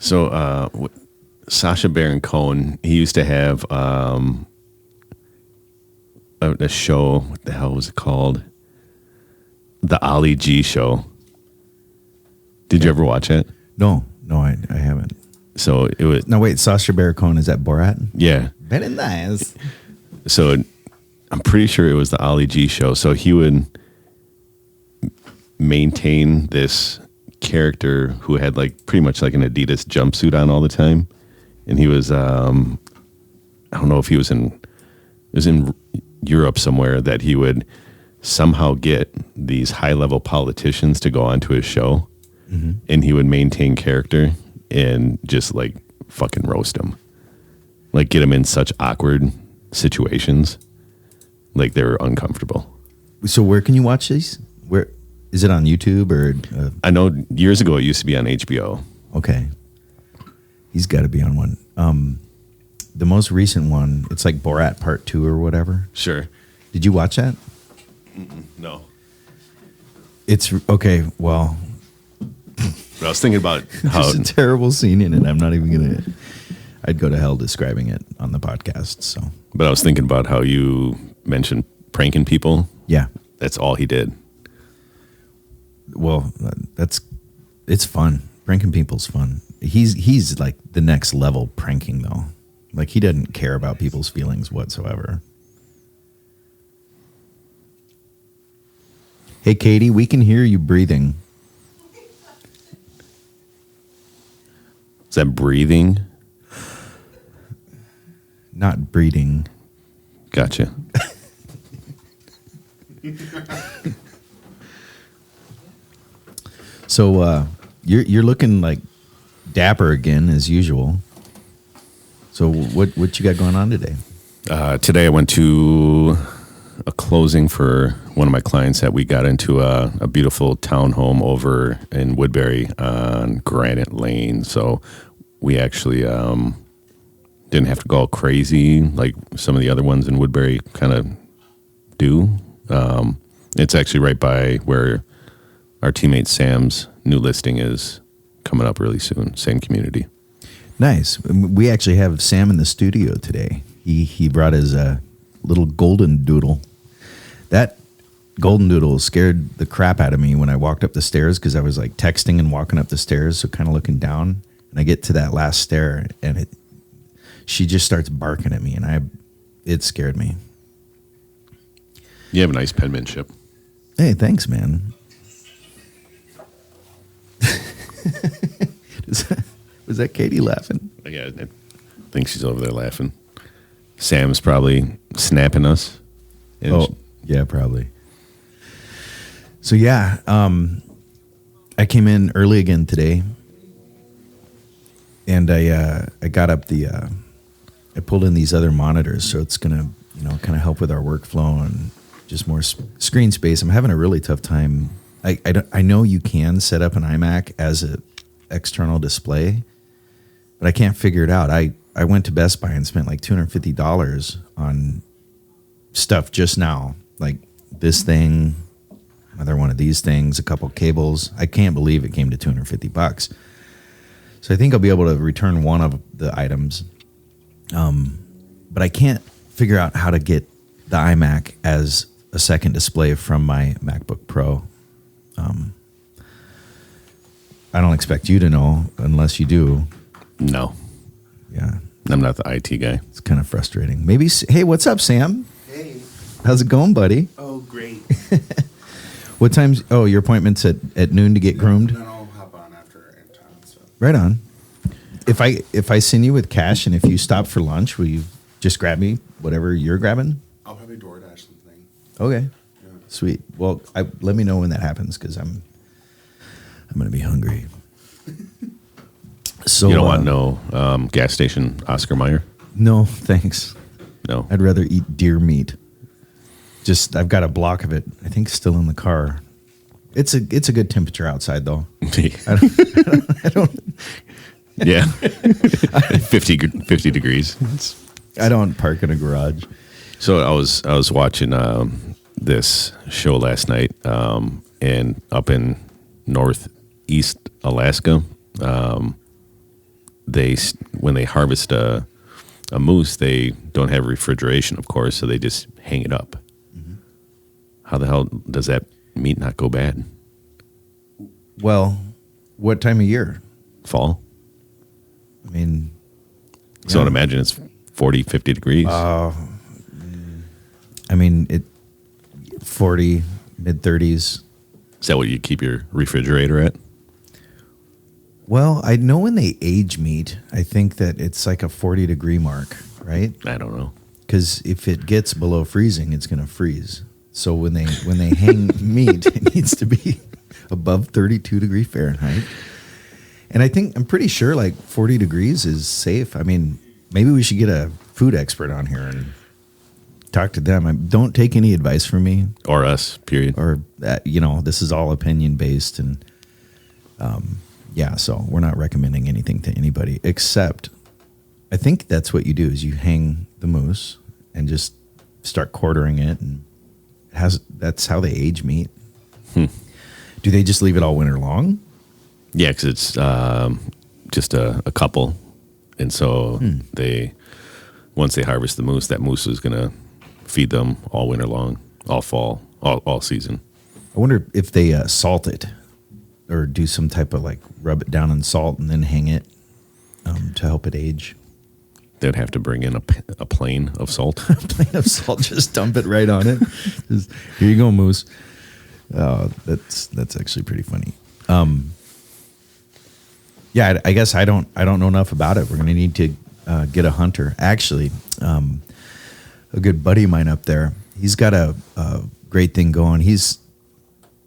So Sacha Baron Cohen, he used to have a show. What the hell was it called? The Ali G Show. Did you ever watch it? No, I haven't. So it was. No, wait, Sacha Baron Cohen, is that Borat? Yeah. Very nice. So I'm pretty sure it was the Ali G Show. So he would maintain this character who had like pretty much like an Adidas jumpsuit on all the time, and he was I don't know if he was in Europe somewhere, that he would somehow get these high level politicians to go onto his show, and he would maintain character and just like fucking roast them, like get them in such awkward situations, like they were uncomfortable. So where can you watch these? Where is it, on YouTube or? I know years ago it used to be on HBO. Okay, he's got to be on one. The most recent one, it's like Borat Part 2 or whatever. Sure. Did you watch that? No. It's okay. Well, But I was thinking about how there's a terrible scene in it. I'm not even gonna. I'd go to hell describing it on the podcast. So, but I was thinking about how you mentioned pranking people. Yeah, that's all he did. Well, it's fun. Pranking people's fun. He's like the next level pranking though. Like he doesn't care about people's feelings whatsoever. Hey, Katie, we can hear you breathing. Is that breathing? Not breeding. Gotcha. So you're looking like dapper again as usual. So what you got going on today? Today I went to a closing for one of my clients that we got into a beautiful townhome over in Woodbury on Granite Lane. So we actually didn't have to go all crazy like some of the other ones in Woodbury kind of do. It's actually right by where our teammate Sam's new listing is coming up really soon. Same community. Nice. We actually have Sam in the studio today. He brought his little golden doodle. That golden doodle scared the crap out of me when I walked up the stairs because I was like texting and walking up the stairs, so kind of looking down. And I get to that last stair, and she just starts barking at me, and it scared me. You have a nice penmanship. Hey, thanks, man. Was that Katie laughing? Yeah, I think she's over there laughing. Sam's probably snapping us. Yeah, probably. So yeah, I came in early again today, and I got up I pulled in these other monitors, so it's gonna kind of help with our workflow and just more screen space. I'm having a really tough time. I know you can set up an iMac as an external display, but I can't figure it out. I went to Best Buy and spent like $250 on stuff just now, like this thing, another one of these things, a couple cables. I can't believe it came to $250. So I think I'll be able to return one of the items, but I can't figure out how to get the iMac as a second display from my MacBook Pro. I don't expect you to know unless you do. No. Yeah. I'm not the IT guy. It's kind of frustrating. Maybe. Hey, what's up, Sam? Hey. How's it going, buddy? Oh, great. What time's? Oh, your appointment's at noon to get groomed? Then I'll hop on after Anton. So. Right on. If I send you with cash and if you stop for lunch, will you just grab me whatever you're grabbing? I'll probably DoorDash something. Okay. Yeah. Sweet. Well, let me know when that happens because I'm going to be hungry. So You don't want no gas station Oscar Mayer? No, thanks. No. I'd rather eat deer meat. Just I've got a block of it. I think still in the car. It's a good temperature outside though. I don't Yeah. 50 degrees. I don't park in a garage. So I was watching this show last night and up in northeast Alaska, when they harvest a moose, they don't have refrigeration, of course, so they just hang it up. Mm-hmm. How the hell does that meat not go bad? Well, what time of year? Fall. I mean, so I'd imagine it's 40, 50 degrees. I mean, 40, mid-30s. Is that what you keep your refrigerator at? Well, I know when they age meat, I think that it's like a 40-degree mark, right? I don't know. Because if it gets below freezing, it's going to freeze. So when they hang meat, it needs to be above 32 degree Fahrenheit. And I'm pretty sure like 40 degrees is safe. I mean, maybe we should get a food expert on here and talk to them. Don't take any advice from me. Or us, period. Or, this is all opinion based. And so we're not recommending anything to anybody, except I think that's what you do is you hang the moose and just start quartering it. And that's how they age meat. Do they just leave it all winter long? Yeah, because it's just a couple. And so once they harvest the moose, that moose is going to feed them all winter long, all fall, all season. I wonder if they salt it or do some type of like rub it down in salt and then hang it to help it age. They'd have to bring in a plane of salt. A plane of salt, just dump it right on it. Just, here you go, moose. That's actually pretty funny. I guess I don't know enough about it. We're going to need to get a hunter. Actually, a good buddy of mine up there, he's got a great thing going. He's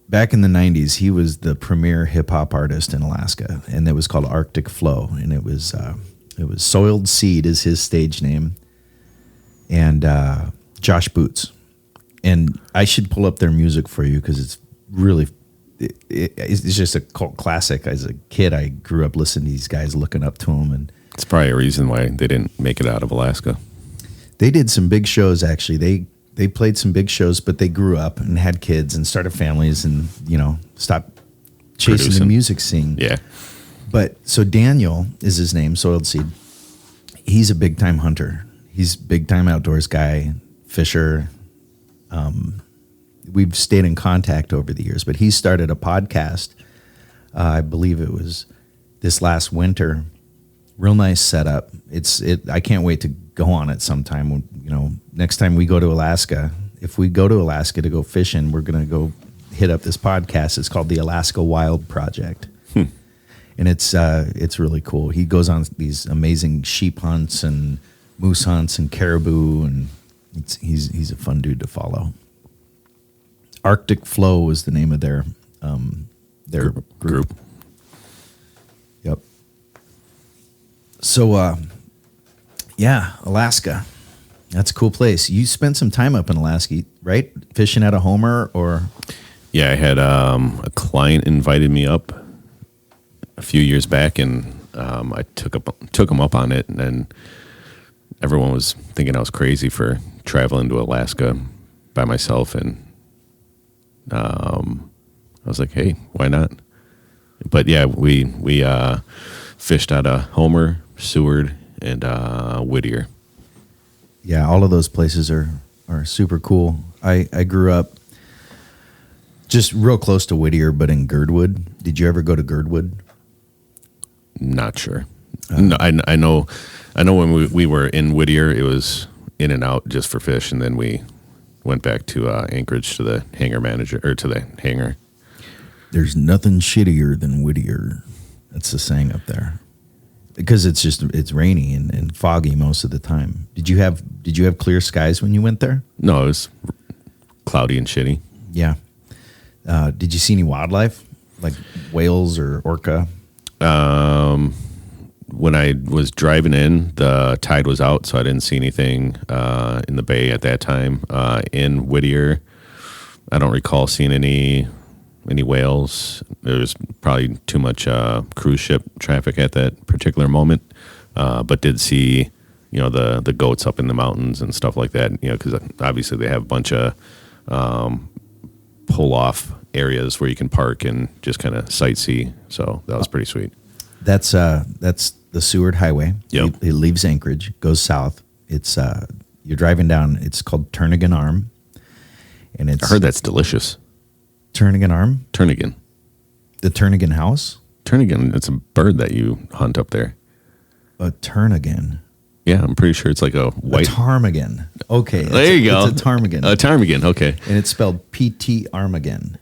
back in the 90s, he was the premier hip hop artist in Alaska, and it was called Arctic Flow, and it was Soiled Seed is his stage name, and Josh Boots. And I should pull up their music for you because it's really, it's just a cult classic. As a kid, I grew up listening to these guys, looking up to them, and it's probably a reason why they didn't make it out of Alaska. They did some big shows, actually. They played some big shows, but they grew up and had kids and started families and, stopped chasing the music scene. Yeah. But so Daniel is his name, Soiled Seed. He's a big time hunter. He's big time outdoors guy, fisher. We've stayed in contact over the years, but he started a podcast. I believe it was this last winter. Real nice setup. I can't wait to go on it sometime. Next time we go to Alaska, if we go to Alaska to go fishing, we're going to go hit up this podcast. It's called the Alaska Wild Project. And it's really cool. He goes on these amazing sheep hunts and moose hunts and caribou, and he's a fun dude to follow. Arctic Flow was the name of their group. Yep. So, Alaska. That's a cool place. You spent some time up in Alaska, right? Fishing at a Homer or? Yeah, I had a client invited me up a few years back, and I took them up on it, and then everyone was thinking I was crazy for traveling to Alaska by myself, and I was like, hey, why not? But yeah, we fished out of Homer, Seward, and Whittier. Yeah, all of those places are super cool. I grew up just real close to Whittier, but in Girdwood. Did you ever go to Girdwood? Not sure. No, I know when we were in Whittier, it was in and out just for fish, and then we went back to Anchorage to the hangar manager, or to the hangar. There's nothing shittier than Whittier. That's the saying up there. Because it's rainy and foggy most of the time. Did you have clear skies when you went there? No, it was cloudy and shitty. Yeah. Did you see any wildlife like whales or orca? When I was driving in, the tide was out, so I didn't see anything in the bay at that time. In Whittier, I don't recall seeing any whales. There was probably too much cruise ship traffic at that particular moment, but did see the goats up in the mountains and stuff like that. Because obviously they have a bunch of pull off areas where you can park and just kind of sightsee. So that was pretty sweet. That's the Seward Highway. Yep. It leaves Anchorage, goes south. It's you're driving down. It's called Turnagain Arm, and it's I heard that's delicious. Turnagain Arm, Turnagain. the Turnagain House, Turnagain, it's a bird that you hunt up there. a Turnagain, Yeah, I'm pretty sure it's like a a white. ptarmigan. Okay, There you go. It's a ptarmigan, A ptarmigan, okay. and it's spelled P-T Armagan,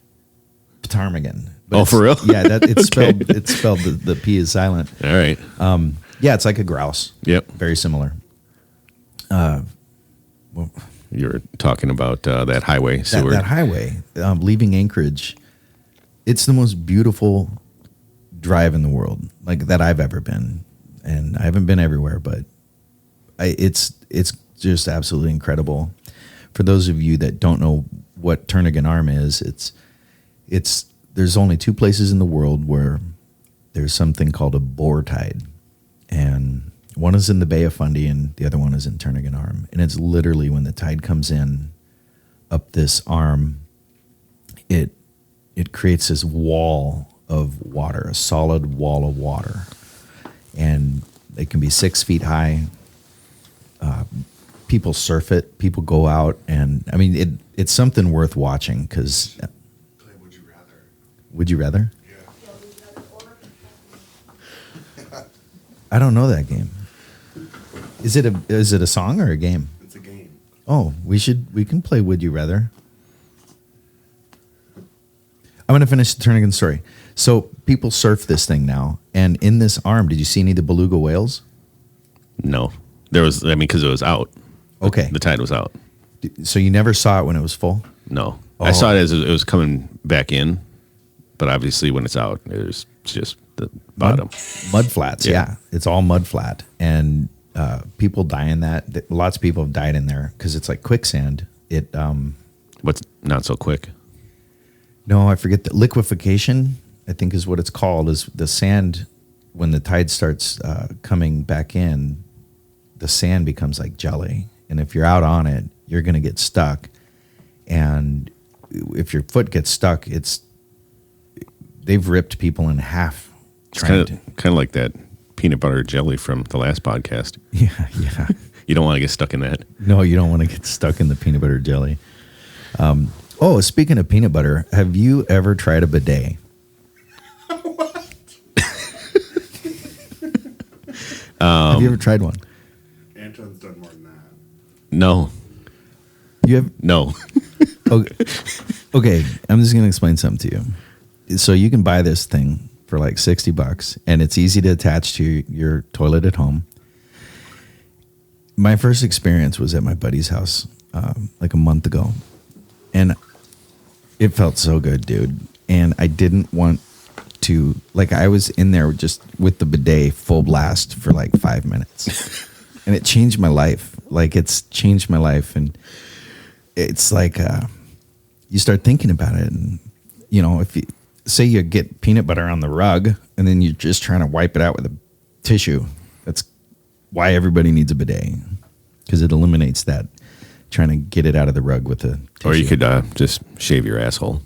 ptarmigan. Oh, for real? Yeah, that it's Okay. spelled. It's spelled. The P is silent. All right. Yeah, it's like a grouse. Yep. Very similar. You're talking about that highway, Seward. That highway, leaving Anchorage, it's the most beautiful drive in the world, like that I've ever been. And I haven't been everywhere, but it's just absolutely incredible. For those of you that don't know what Turnagain Arm is, it's there's only two places in the world where there's something called a boar tide, and one is in the Bay of Fundy and the other one is in Turnagain Arm. And it's literally when the tide comes in up this arm, it creates this wall of water, a solid wall of water. And it can be 6 feet high. People surf it. People go out. And, I mean, it's something worth watching because... Play Would You Rather. Would you rather? Yeah. I don't know that game. Is it a song or a game? It's a game. Oh, we can play Would You Rather. I'm going to finish the Turnagain story. So people surf this thing now, and in this arm, did you see any of the beluga whales? No. There was, because it was out. Okay. The tide was out. So you never saw it when it was full? No. Oh. I saw it as it was coming back in, but obviously when it's out, it's just the bottom. Mud flats, yeah. It's all mud flat. And people die in that. Lots of people have died in there because it's like quicksand. What's not so quick? No, I forget the liquefaction, I think is what it's called, is the sand, when the tide starts coming back in, the sand becomes like jelly. And if you're out on it, you're going to get stuck. And if your foot gets stuck, they've ripped people in half. It's kind of like that peanut butter jelly from the last podcast. Yeah. You don't want to get stuck in that. No, you don't want to get stuck in the peanut butter jelly. Speaking of peanut butter, have you ever tried a bidet? Have you ever tried one? Anton's done more than that. No. You have? No. Okay, I'm just going to explain something to you. So you can buy this thing for like $60, and it's easy to attach to your toilet at home. My first experience was at my buddy's house like a month ago, and it felt so good, dude. And I didn't want to, I was in there just with the bidet full blast for like 5 minutes, and it changed my life. It's changed my life, and it's like you start thinking about it, and if you say you get peanut butter on the rug and then you're just trying to wipe it out with a tissue, that's why everybody needs a bidet, because it eliminates that trying to get it out of the rug with a tissue. Or you could just shave your asshole.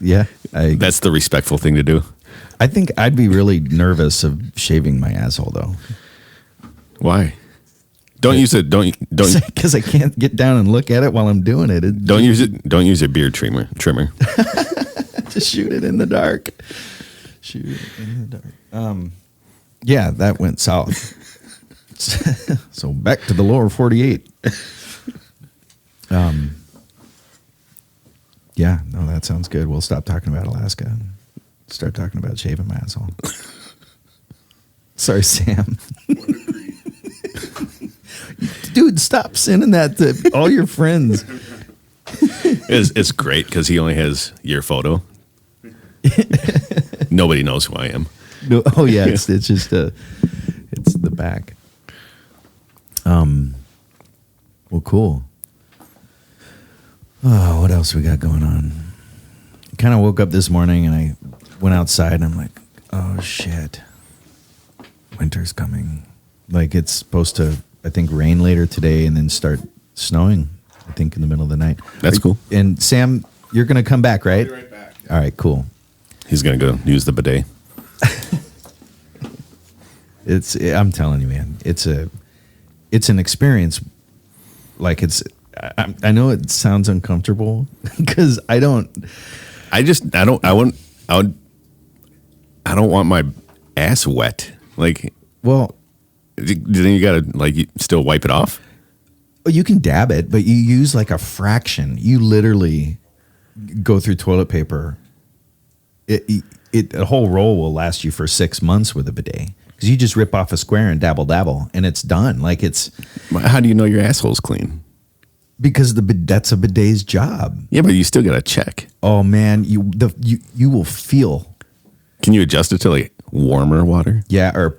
Yeah, That's the respectful thing to do. I think I'd be really nervous of shaving my asshole though. Why? Don't use it. Don't Because I can't get down and look at it while I'm doing it. don't use it. Don't use a beard trimmer. Just shoot it in the dark. Shoot it in the dark. Yeah, that went south. So back to the lower 48. Yeah, no, that sounds good. We'll stop talking about Alaska and start talking about shaving my asshole. Sorry, Sam. Dude, stop sending that to all your friends. It's great because he only has your photo. Nobody knows who I am. No, oh yeah, it's just it's the back. Well, cool. Oh, what else we got going on? I kind of woke up this morning and I went outside and I'm like, oh shit, winter's coming. It's supposed to, I think, rain later today and then start snowing, I think, in the middle of the night. That's cool. And Sam, you're going to come back, right? I'll be right back. All right, cool. He's going to go use the bidet. I'm telling you, man, it's an experience. Like I know it sounds uncomfortable because I don't want my ass wet. Like, well, then you got to like still wipe it off. you can dab it, but you use like a fraction. You literally go through toilet paper. A whole roll will last you for 6 months with a bidet because you just rip off a square and dabble, and it's done. Like it's. How do you know your asshole's clean? Because that's a bidet's job. Yeah, but you still got to check. Oh man, you will feel. Can you adjust it to like warmer water? Yeah, or.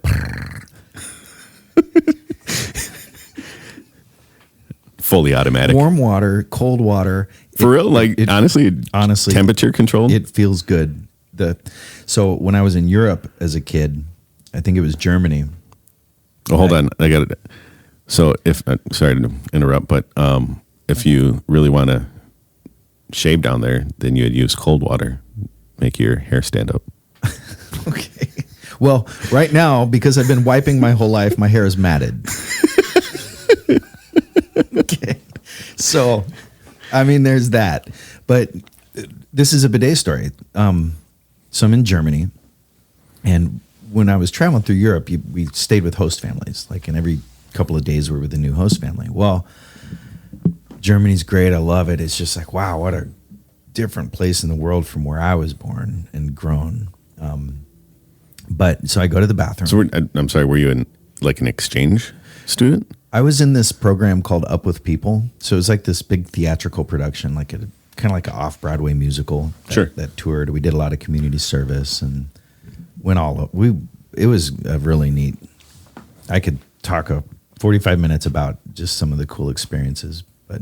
Fully automatic. Warm water, cold water. For real? Like, honestly, temperature control? It feels good. So when I was in Europe as a kid, I think it was Germany. Oh, hold on. I got it. So sorry to interrupt, but if you really want to shave down there, then you would use cold water. Make your hair stand up. Okay. Well, right now, because I've been wiping my whole life, my hair is matted. Okay. So, I mean, there's that. But this is a bidet story. So I'm in Germany, and when I was traveling through Europe, we stayed with host families. Like, and every couple of days we're with a new host family. Well, Germany's great. I love it. It's just like, wow, what a different place in the world from where I was born and grown. But so I go to the bathroom. So I'm sorry, were you in like an exchange student? I was in this program called Up With People. So it was like this big theatrical production, like kind of like an off-Broadway musical that toured. We did a lot of community service and went it was really neat. I could talk 45 minutes about just some of the cool experiences. But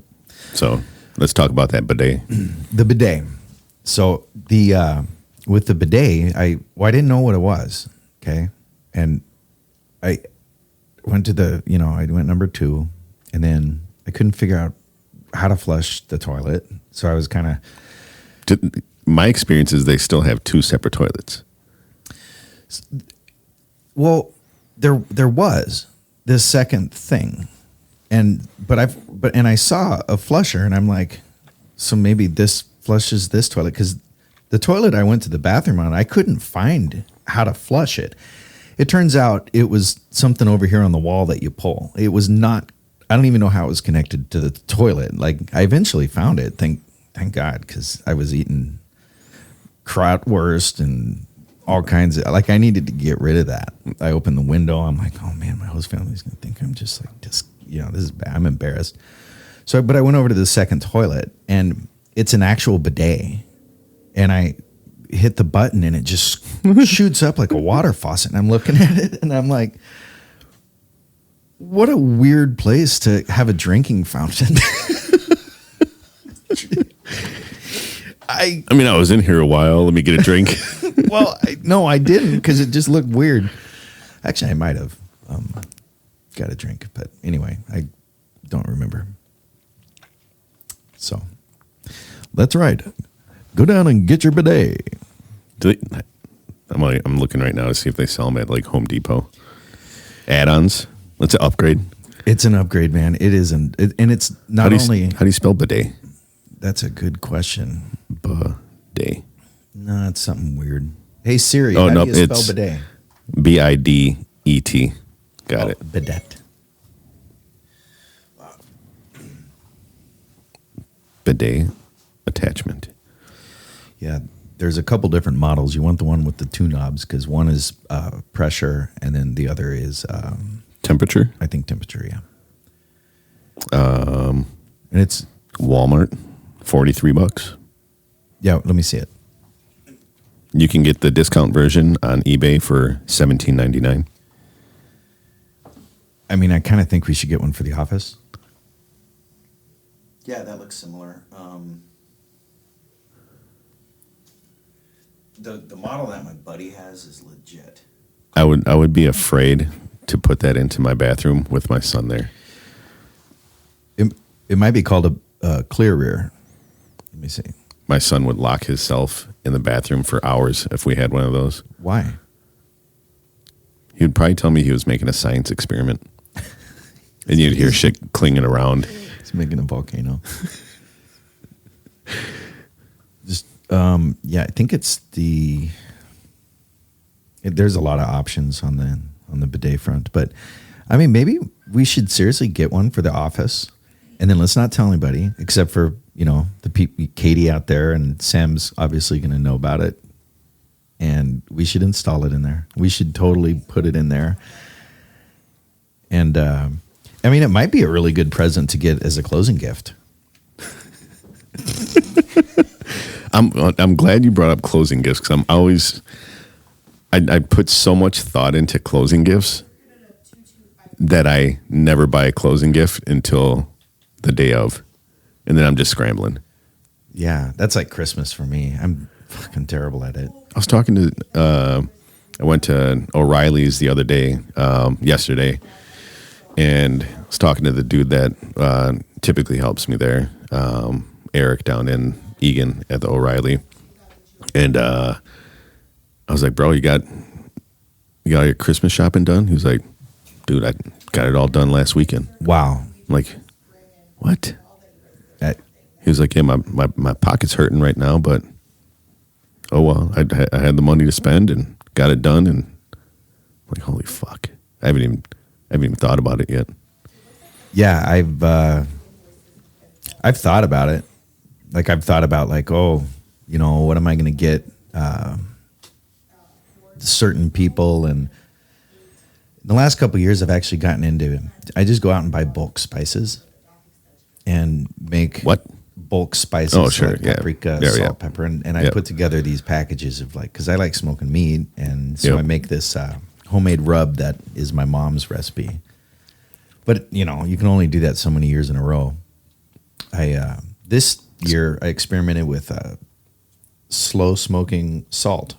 so let's talk about that bidet. The bidet. So with the bidet, I didn't know what it was. Okay. And I went to I went number 2, and then I couldn't figure out how to flush the toilet. So I was kind of. My experience is they still have 2 separate toilets. Well, there was this second thing, and I saw a flusher, and I'm like, so maybe this flushes this toilet, because the toilet I went to the bathroom on, I couldn't find how to flush it. It turns out it was something over here on the wall that you pull. It was not. I don't even know how it was connected to the toilet. Like, I eventually found it. Thank God, because I was eating krautwurst and all kinds of, like, I needed to get rid of that. I opened the window. I'm like, oh man, my host family's gonna think I'm just like, this is bad. I'm embarrassed. So, but I went over to the second toilet, and it's an actual bidet, and I hit the button, and it just shoots up like a water faucet. And I'm looking at it, and I'm like, what a weird place to have a drinking fountain. I mean, I was in here a while. Let me get a drink. Well, no, I didn't, because it just looked weird. Actually, I might have got a drink, but anyway, I don't remember. So that's right. Go down and get your bidet. I'm looking right now to see if they sell them at like Home Depot. Add-ons. Let's upgrade. It's an upgrade, man. It is, and it's not only. How do you spell bidet? That's a good question. Bidet. No, it's something weird. Hey Siri, how do you spell bidet? Bidet. Got it. Bidet. Bidet attachment. Yeah, there's a couple different models. You want the one with the 2 knobs, because one is pressure, and then the other is temperature. I think temperature. Yeah. And it's Walmart, $43. Yeah, let me see it. You can get the discount version on eBay for $17.99. I mean, I kind of think we should get one for the office. Yeah, that looks similar. The model that my buddy has is legit. I would be afraid to put that into my bathroom with my son there. It might be called a clear rear. Let me see. my son would lock himself in the bathroom for hours if we had one of those. Why? He would probably tell me he was making a science experiment. And you'd hear shit clinging around. He's making a volcano. Just I think it's there's a lot of options on the bidet front, but I mean, maybe we should seriously get one for the office, and then let's not tell anybody except for the people, Katie out there, and Sam's obviously going to know about it, and we should install it in there. We should totally put it in there, and I mean, it might be a really good present to get as a closing gift. I'm glad you brought up closing gifts because I'm always I put so much thought into closing gifts that I never buy a closing gift until the day of, and then I'm just scrambling. Yeah, that's like Christmas for me. I'm fucking terrible at it. I was talking to I went to O'Reilly's the other day, yesterday, and I was talking to the dude that typically helps me there, Eric down in Egan at the O'Reilly, and I was like, bro, you got your Christmas shopping done? He was like, dude, I got it all done last weekend. Wow. I'm like, what? He was like, yeah, my pocket's hurting right now, but oh well, I had the money to spend and got it done, and I'm like, holy fuck, I haven't even thought about it yet. Yeah, I've thought about it. Like I've thought about like, oh, what am I going to get certain people, and in the last couple of years, I've actually gotten into. I just go out and buy bulk spices, and make bulk spices. Oh, sure, like paprika, salt, pepper, and I put together these packages of because I like smoking meat, and so I make this homemade rub that is my mom's recipe. But you can only do that so many years in a row. This year I experimented with slow smoking salt,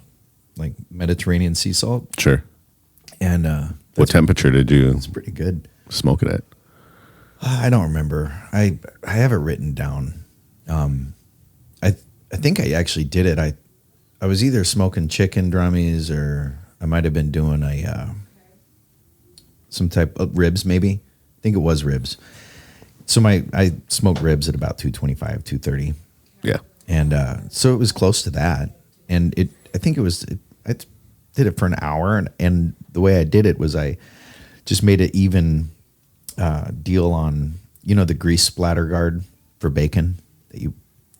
like Mediterranean sea salt. Sure. And what temperature did you? It's pretty good. Smoke it at? I don't remember. I have it written down. I think I actually did it. I was either smoking chicken drummies, or I might have been doing some type of ribs, maybe. I think it was ribs. So I smoked ribs at about 225, 230. Yeah. And so it was close to that. And I did it for an hour, and the way I did it was I just made an even deal on the grease splatter guard for bacon.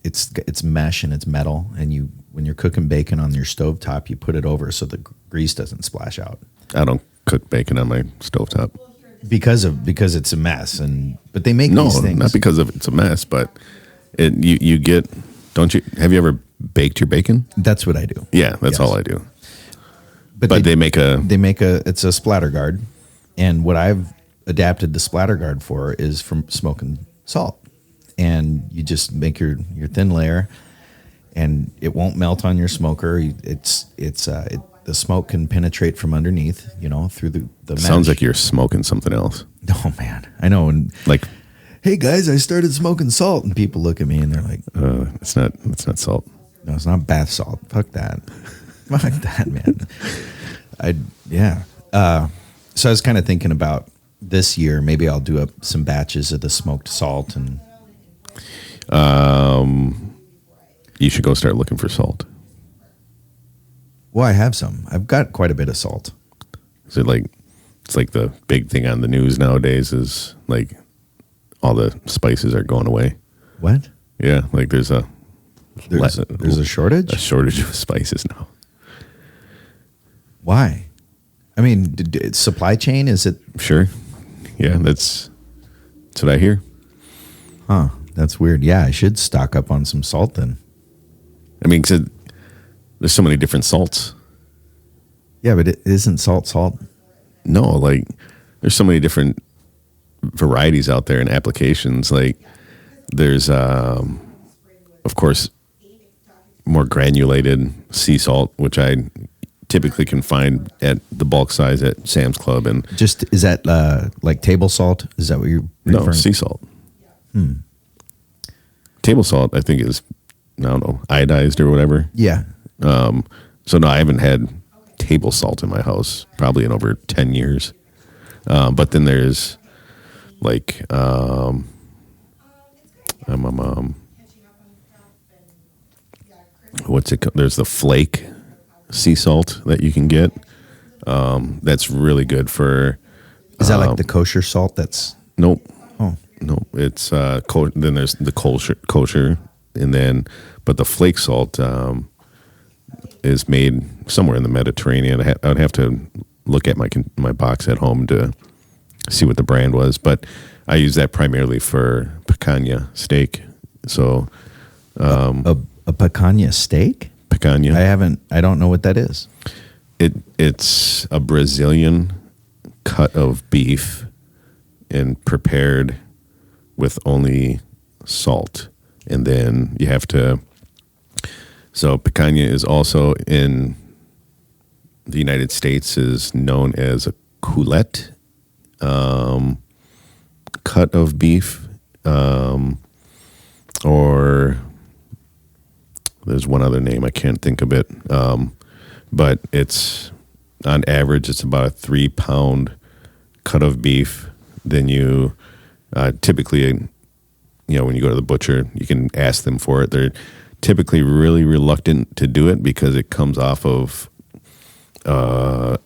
It's mesh and it's metal, and when you're cooking bacon on your stovetop, you put it over so the grease doesn't splash out. I don't cook bacon on my stovetop because it's a mess, but they make these things. Not because of it's a mess, but you get. Don't you? Have you ever baked your bacon? That's what I do. Yeah, that's all I do. But they make it's a splatter guard, and what I've adapted the splatter guard for is from smoking salt, and you just make your thin layer, and it won't melt on your smoker. The smoke can penetrate from underneath, through the mesh. Sounds like you're smoking something else. Oh man, I know. And hey guys, I started smoking salt, and people look at me and they're like, it's not salt. No, it's not bath salt. Fuck that. Fuck that, man. So I was kind of thinking about this year, maybe I'll do up some batches of the smoked salt, and you should go start looking for salt. Well, I have some. I've got quite a bit of salt. Is it it's like the big thing on the news nowadays is like all the spices are going away. What? Yeah, like there's a shortage? A shortage of spices now. Why? I mean, supply chain, is it? Sure. Yeah, that's what I hear. Huh. That's weird. Yeah, I should stock up on some salt then. I mean, 'cause there's so many different salts. Yeah, but it isn't salt. No, there's so many different varieties out there and applications. Like there's, of course, more granulated sea salt, which I typically can find at the bulk size at Sam's Club. And is that like table salt? Is that what you're referring? No, sea salt. Table salt, I think, is I don't know, iodized or whatever. Yeah. So no, I haven't had table salt in my house probably in over 10 years. But then there's like, what's it called? There's the flake sea salt that you can get. That's really good for. Is that like the kosher salt? That's Nope. oh Nope. It's then there's the kosher, and then but the flake salt is made somewhere in the Mediterranean. I would have to look at my box at home to see what the brand was, but I use that primarily for picanha steak. So a picanha steak. picanha, I don't know what that is. it's a Brazilian cut of beef and prepared with only salt, and then you have to. So picanha is also in the United States is known as a coulette, cut of beef, or there's one other name I can't think of it, but it's on average it's about a 3-pound cut of beef. Then you typically, when you go to the butcher, you can ask them for it. They're typically really reluctant to do it because it comes off of the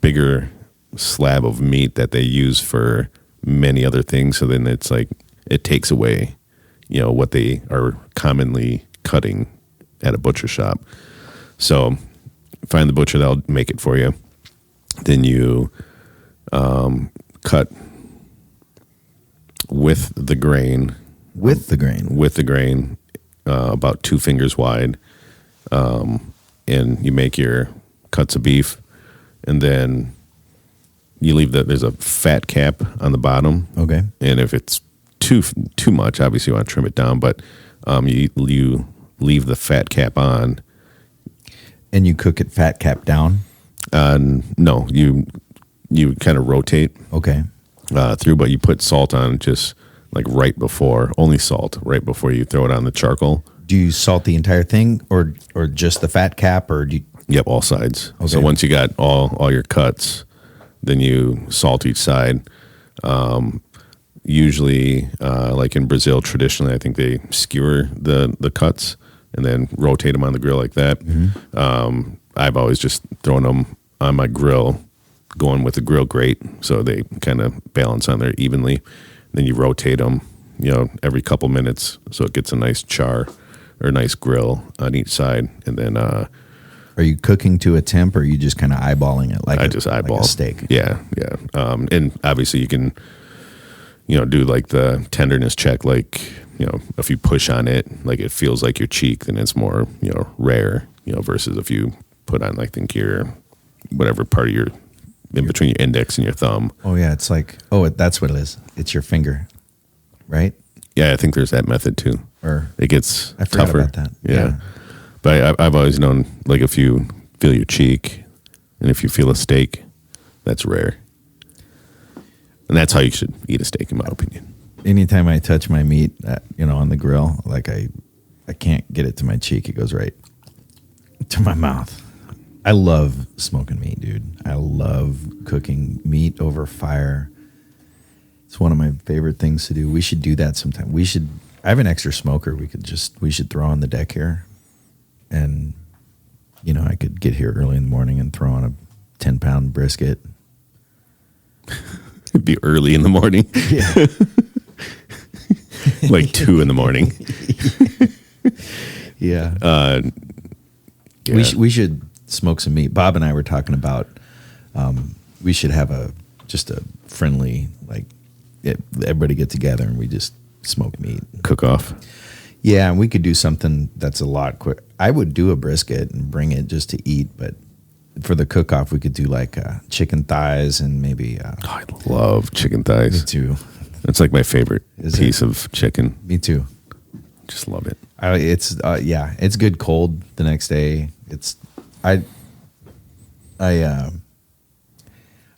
bigger slab of meat that they use for many other things. So then it's like it takes away, what they are commonly cutting at a butcher shop. So find the butcher that'll make it for you. Then you cut with the grain. With the grain. About 2 fingers wide, and you make your cuts of beef, and then you leave there's a fat cap on the bottom. Okay. And if it's too much, obviously you want to trim it down, but you leave the fat cap on. And you cook it fat cap down? No, you kind of rotate. Okay. Through, but you put salt on just like only salt right before you throw it on the charcoal. Do you salt the entire thing or just the fat cap, or do you? Yep, all sides. Okay. So once you got all your cuts, then you salt each side. Usually, like in Brazil, traditionally, I think they skewer the cuts and then rotate them on the grill like that. Mm-hmm. I've always just thrown them on my grill, going with the grill grate, so they kind of balance on there evenly. Then you rotate them, every couple minutes, so it gets a nice char or a nice grill on each side. And then, are you cooking to a temp, or are you just kind of eyeballing it I just eyeball like a steak? Yeah. And obviously you can, do like the tenderness check. Like, if you push on it, like it feels like your cheek, then it's more, rare. Versus if you put on like think your whatever part of your in between your index and your thumb. Oh yeah, it's like that's what it is. It's your finger, right? Yeah, I think there's that method too. Or it gets I forgot tougher. about that. Yeah. But I've always known, like, if you feel your cheek and if you feel a steak, that's rare. And that's how you should eat a steak, in my opinion. Anytime I touch my meat, on the grill, like I can't get it to my cheek. It goes right to my mouth. I love smoking meat, dude. I love cooking meat over fire. It's one of my favorite things to do. We should do that sometime. I have an extra smoker we should throw on the deck here. And, I could get here early in the morning and throw on a 10-pound brisket. It'd be early in the morning. Yeah. Like 2 in the morning. Yeah. Yeah. We should smoke some meat. Bob and I were talking about we should have just a friendly, like, everybody get together and we just smoke meat. Cook off. Yeah, and we could do something that's a lot quick. I would do a brisket and bring it just to eat, but for the cook-off, we could do like chicken thighs and maybe. I love chicken thighs. Me too. It's like my favorite Is piece of chicken. Me too. Just love it. It's good cold the next day. I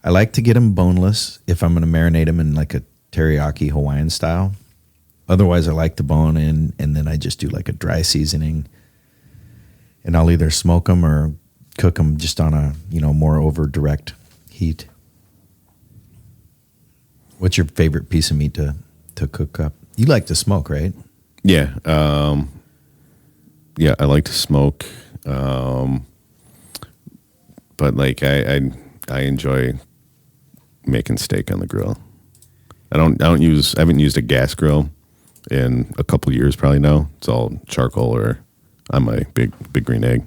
like to get them boneless if I'm going to marinate them in like a teriyaki Hawaiian style. Otherwise, I like to bone in, and then I just do like a dry seasoning, and I'll either smoke them or cook them just on a more over direct heat. What's your favorite piece of meat to cook up? You like to smoke, right? Yeah. Yeah, I like to smoke. But like I enjoy making steak on the grill. I haven't used a gas grill in a couple years probably now. It's all charcoal or on my big green egg.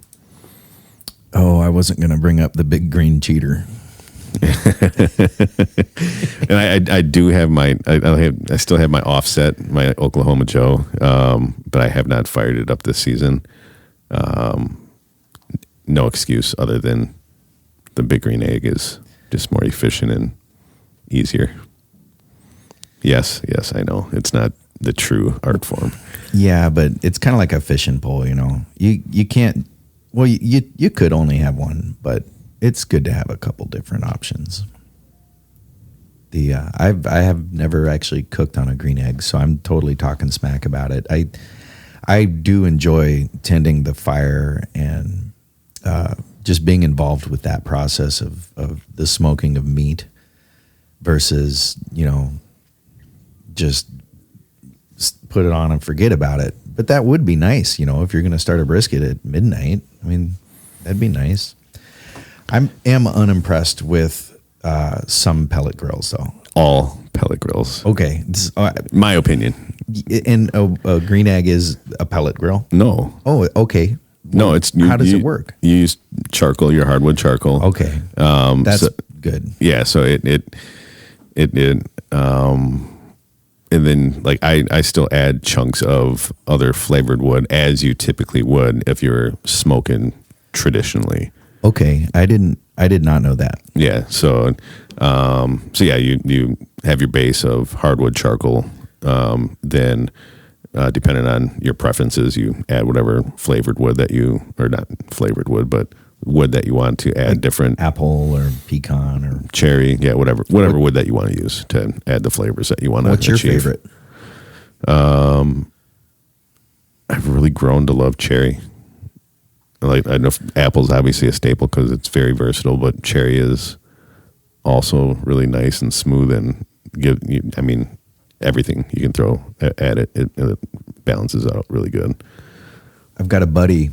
Oh, I wasn't going to bring up the big green cheater. And I do have I still have my offset, my Oklahoma Joe, but I have not fired it up this season. No excuse other than the big green egg is just more efficient and easier. Yes, I know it's not the true art form. Yeah, but it's kind of like a fishing pole. You can't. Well, you could only have one, but it's good to have a couple different options. I have never actually cooked on a green egg, so I'm totally talking smack about it. I do enjoy tending the fire and just being involved with that process of the smoking of meat versus just put it on and forget about it. But that would be nice, if you're going to start a brisket at midnight. I mean, that'd be nice. I am unimpressed with some pellet grills, though. All pellet grills. Okay. My opinion. And a green egg is a pellet grill? No. Oh, okay. No, it's... How does it work? You use charcoal, your hardwood charcoal. Okay. That's good. Yeah, so it and then like I still add chunks of other flavored wood as you typically would if you're smoking traditionally. Okay, I did not know that. Yeah, so yeah, you have your base of hardwood charcoal. Then depending on your preferences, you add whatever flavored wood or not flavored wood, but wood that you want to add, like different apple or pecan or cherry, yeah, whatever wood that you want to use to add the flavors that you want to achieve. What's your favorite? I've really grown to love cherry. I know apple's obviously a staple because it's very versatile, but cherry is also really nice and smooth and everything you can throw at it, it balances out really good. I've got a buddy.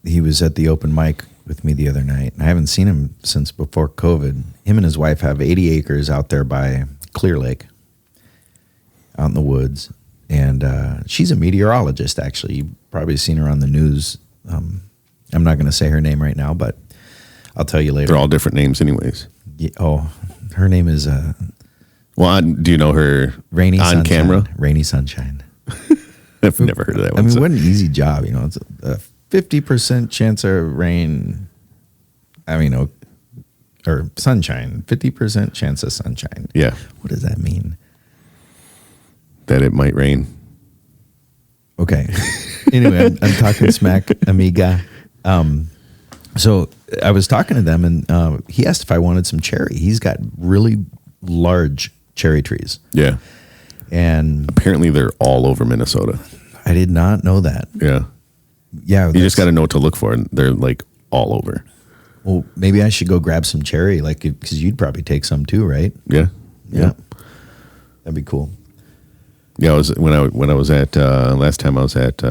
He was at the open mic with me the other night, and I haven't seen him since before COVID. Him and his wife have 80 acres out there by Clear Lake, out in the woods. And she's a meteorologist, actually. You've probably seen her on the news. I'm not going to say her name right now, but I'll tell you later. They're all different names anyways. Yeah, her name is... do you know her Rainy on Sunshine. Camera? Rainy Sunshine. I've never heard of that one. I mean, what an easy job. It's a 50% chance of rain. Or sunshine. 50% chance of sunshine. Yeah. What does that mean? That it might rain. Okay. Anyway, I'm talking smack, amiga. So I was talking to them, and he asked if I wanted some cherry. He's got really large cherry trees. Yeah. And apparently they're all over Minnesota. I did not know that. Yeah. Yeah. You just got to know what to look for, and they're like all over. Well, maybe I should go grab some cherry, because you'd probably take some too, right? Yeah. Yeah. That'd be cool. Yeah, when I was at last time I was at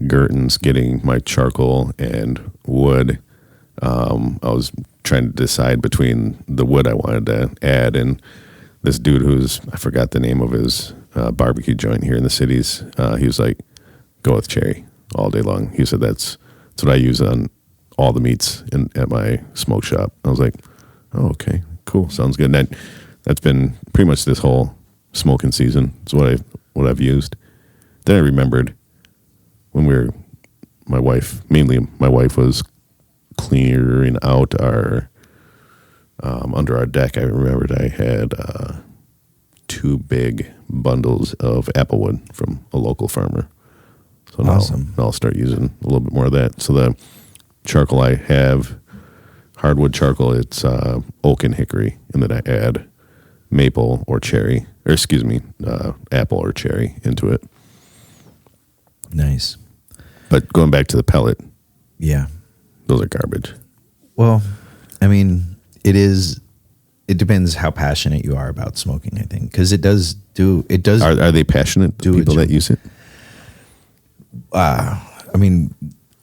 Gerton's getting my charcoal and wood. I was trying to decide between the wood I wanted to add and this dude I forgot the name of his barbecue joint here in the cities. He was like, "Go with cherry all day long." He said that's what I use on all the meats at my smoke shop. I was like, "Oh, okay, cool, sounds good." And that's been pretty much this whole smoking season. It's what I've used. Then I remembered when my wife was clearing out our under our deck. I remembered I had 2 big bundles of applewood from a local farmer. So awesome. Now I'll start using a little bit more of that. So the charcoal I have, hardwood charcoal, it's oak and hickory, and then I add maple or cherry, or excuse me, apple or cherry into it. Nice. But going back to the pellet, Yeah. those are garbage. Well, I mean, it depends how passionate you are about smoking, I think, because it does. Are they passionate, the do people it, that use it? I mean,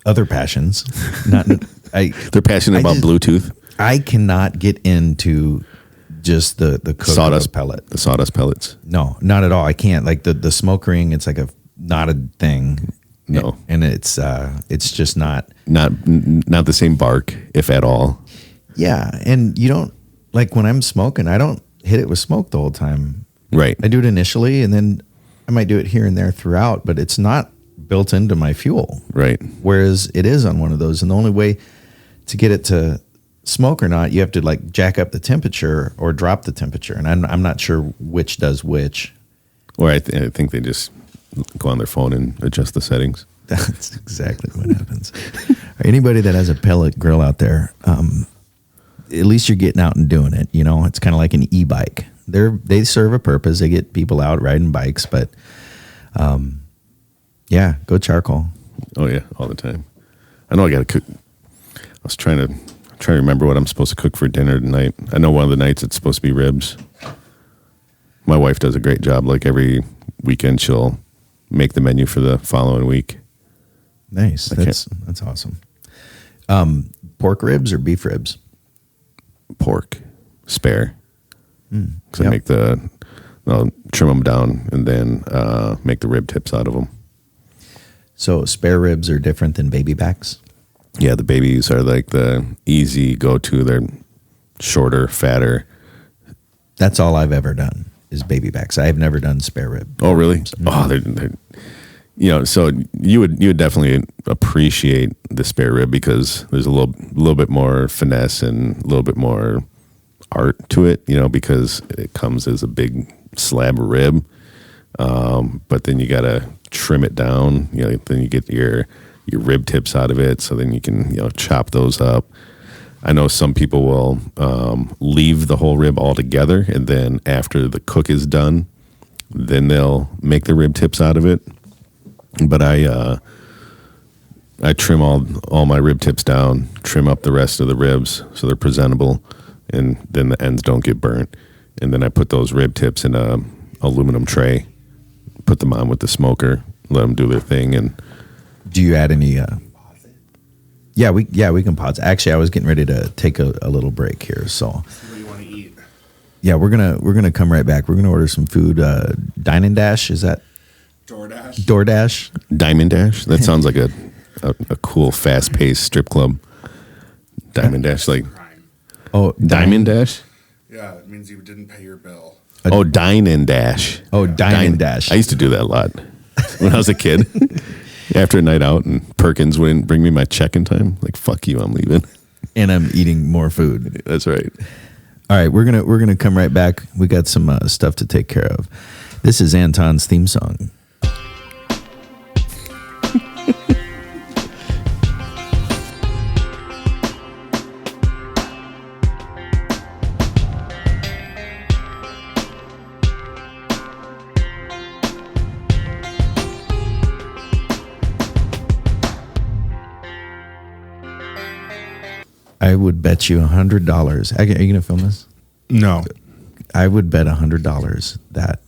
other passions. They're passionate about Bluetooth. I cannot get into just the cook Sawdust pellet. The sawdust pellets. No, not at all. I can't. Like the smoke ring, it's like not a thing. No. And it's just not the same bark, if at all. Yeah, and you don't, like, when I'm smoking, I don't hit it with smoke the whole time. Right. I do it initially, and then I might do it here and there throughout, but it's not built into my fuel. Right. Whereas it is on one of those, and the only way to get it to smoke or not, you have to like jack up the temperature or drop the temperature, and I'm not sure which does which. Or I think they just go on their phone and adjust the settings. That's exactly what happens. Anybody that has a pellet grill out there, at least you're getting out and doing it. You know, it's kind of like an e-bike. They serve a purpose. They get people out riding bikes, but yeah, go charcoal. Oh yeah, all the time. I know I got to cook. I was trying to remember what I'm supposed to cook for dinner tonight. I know one of the nights it's supposed to be ribs. My wife does a great job. Like every weekend, she'll make the menu for the following week. Nice. That's awesome. Pork ribs or beef ribs? Pork, spare. Because Yep. I'll trim them down and then make the rib tips out of them. So spare ribs are different than baby backs? Yeah, the babies are like the easy go-to. They're shorter, fatter. That's all I've ever done is baby backs. I have never done spare rib. Oh, really? Oh, they're so you would definitely appreciate the spare rib because there's a little bit more finesse and a little bit more art to it, because it comes as a big slab of rib. But then you gotta trim it down. Then you get your rib tips out of it, so then you can chop those up. I know some people will leave the whole rib altogether, and then after the cook is done, then they'll make the rib tips out of it. But I trim all my rib tips down, trim up the rest of the ribs so they're presentable, and then the ends don't get burnt. And then I put those rib tips in a aluminum tray, put them on with the smoker, let them do their thing. And do you add any? Yeah, we can pause. Actually, I was getting ready to take a little break here, so. What do you want to eat? Yeah, we're gonna come right back. We're gonna order some food. Dine and Dash, is that? DoorDash. Diamond Dash. That sounds like a cool, fast-paced strip club. Diamond Dash, like Oh, Diamond Dash. Yeah, it means you didn't pay your bill. Oh, Dine and Dash. Oh, Dine and Dash. I used to do that a lot when I was a kid. After a night out, and Perkins wouldn't bring me my check in time. Like, fuck you, I'm leaving. And I'm eating more food. That's right. All right, we're gonna come right back. We got some stuff to take care of. This is Anton's theme song. I would bet you $100. Are you going to film this? No. I would bet $100 that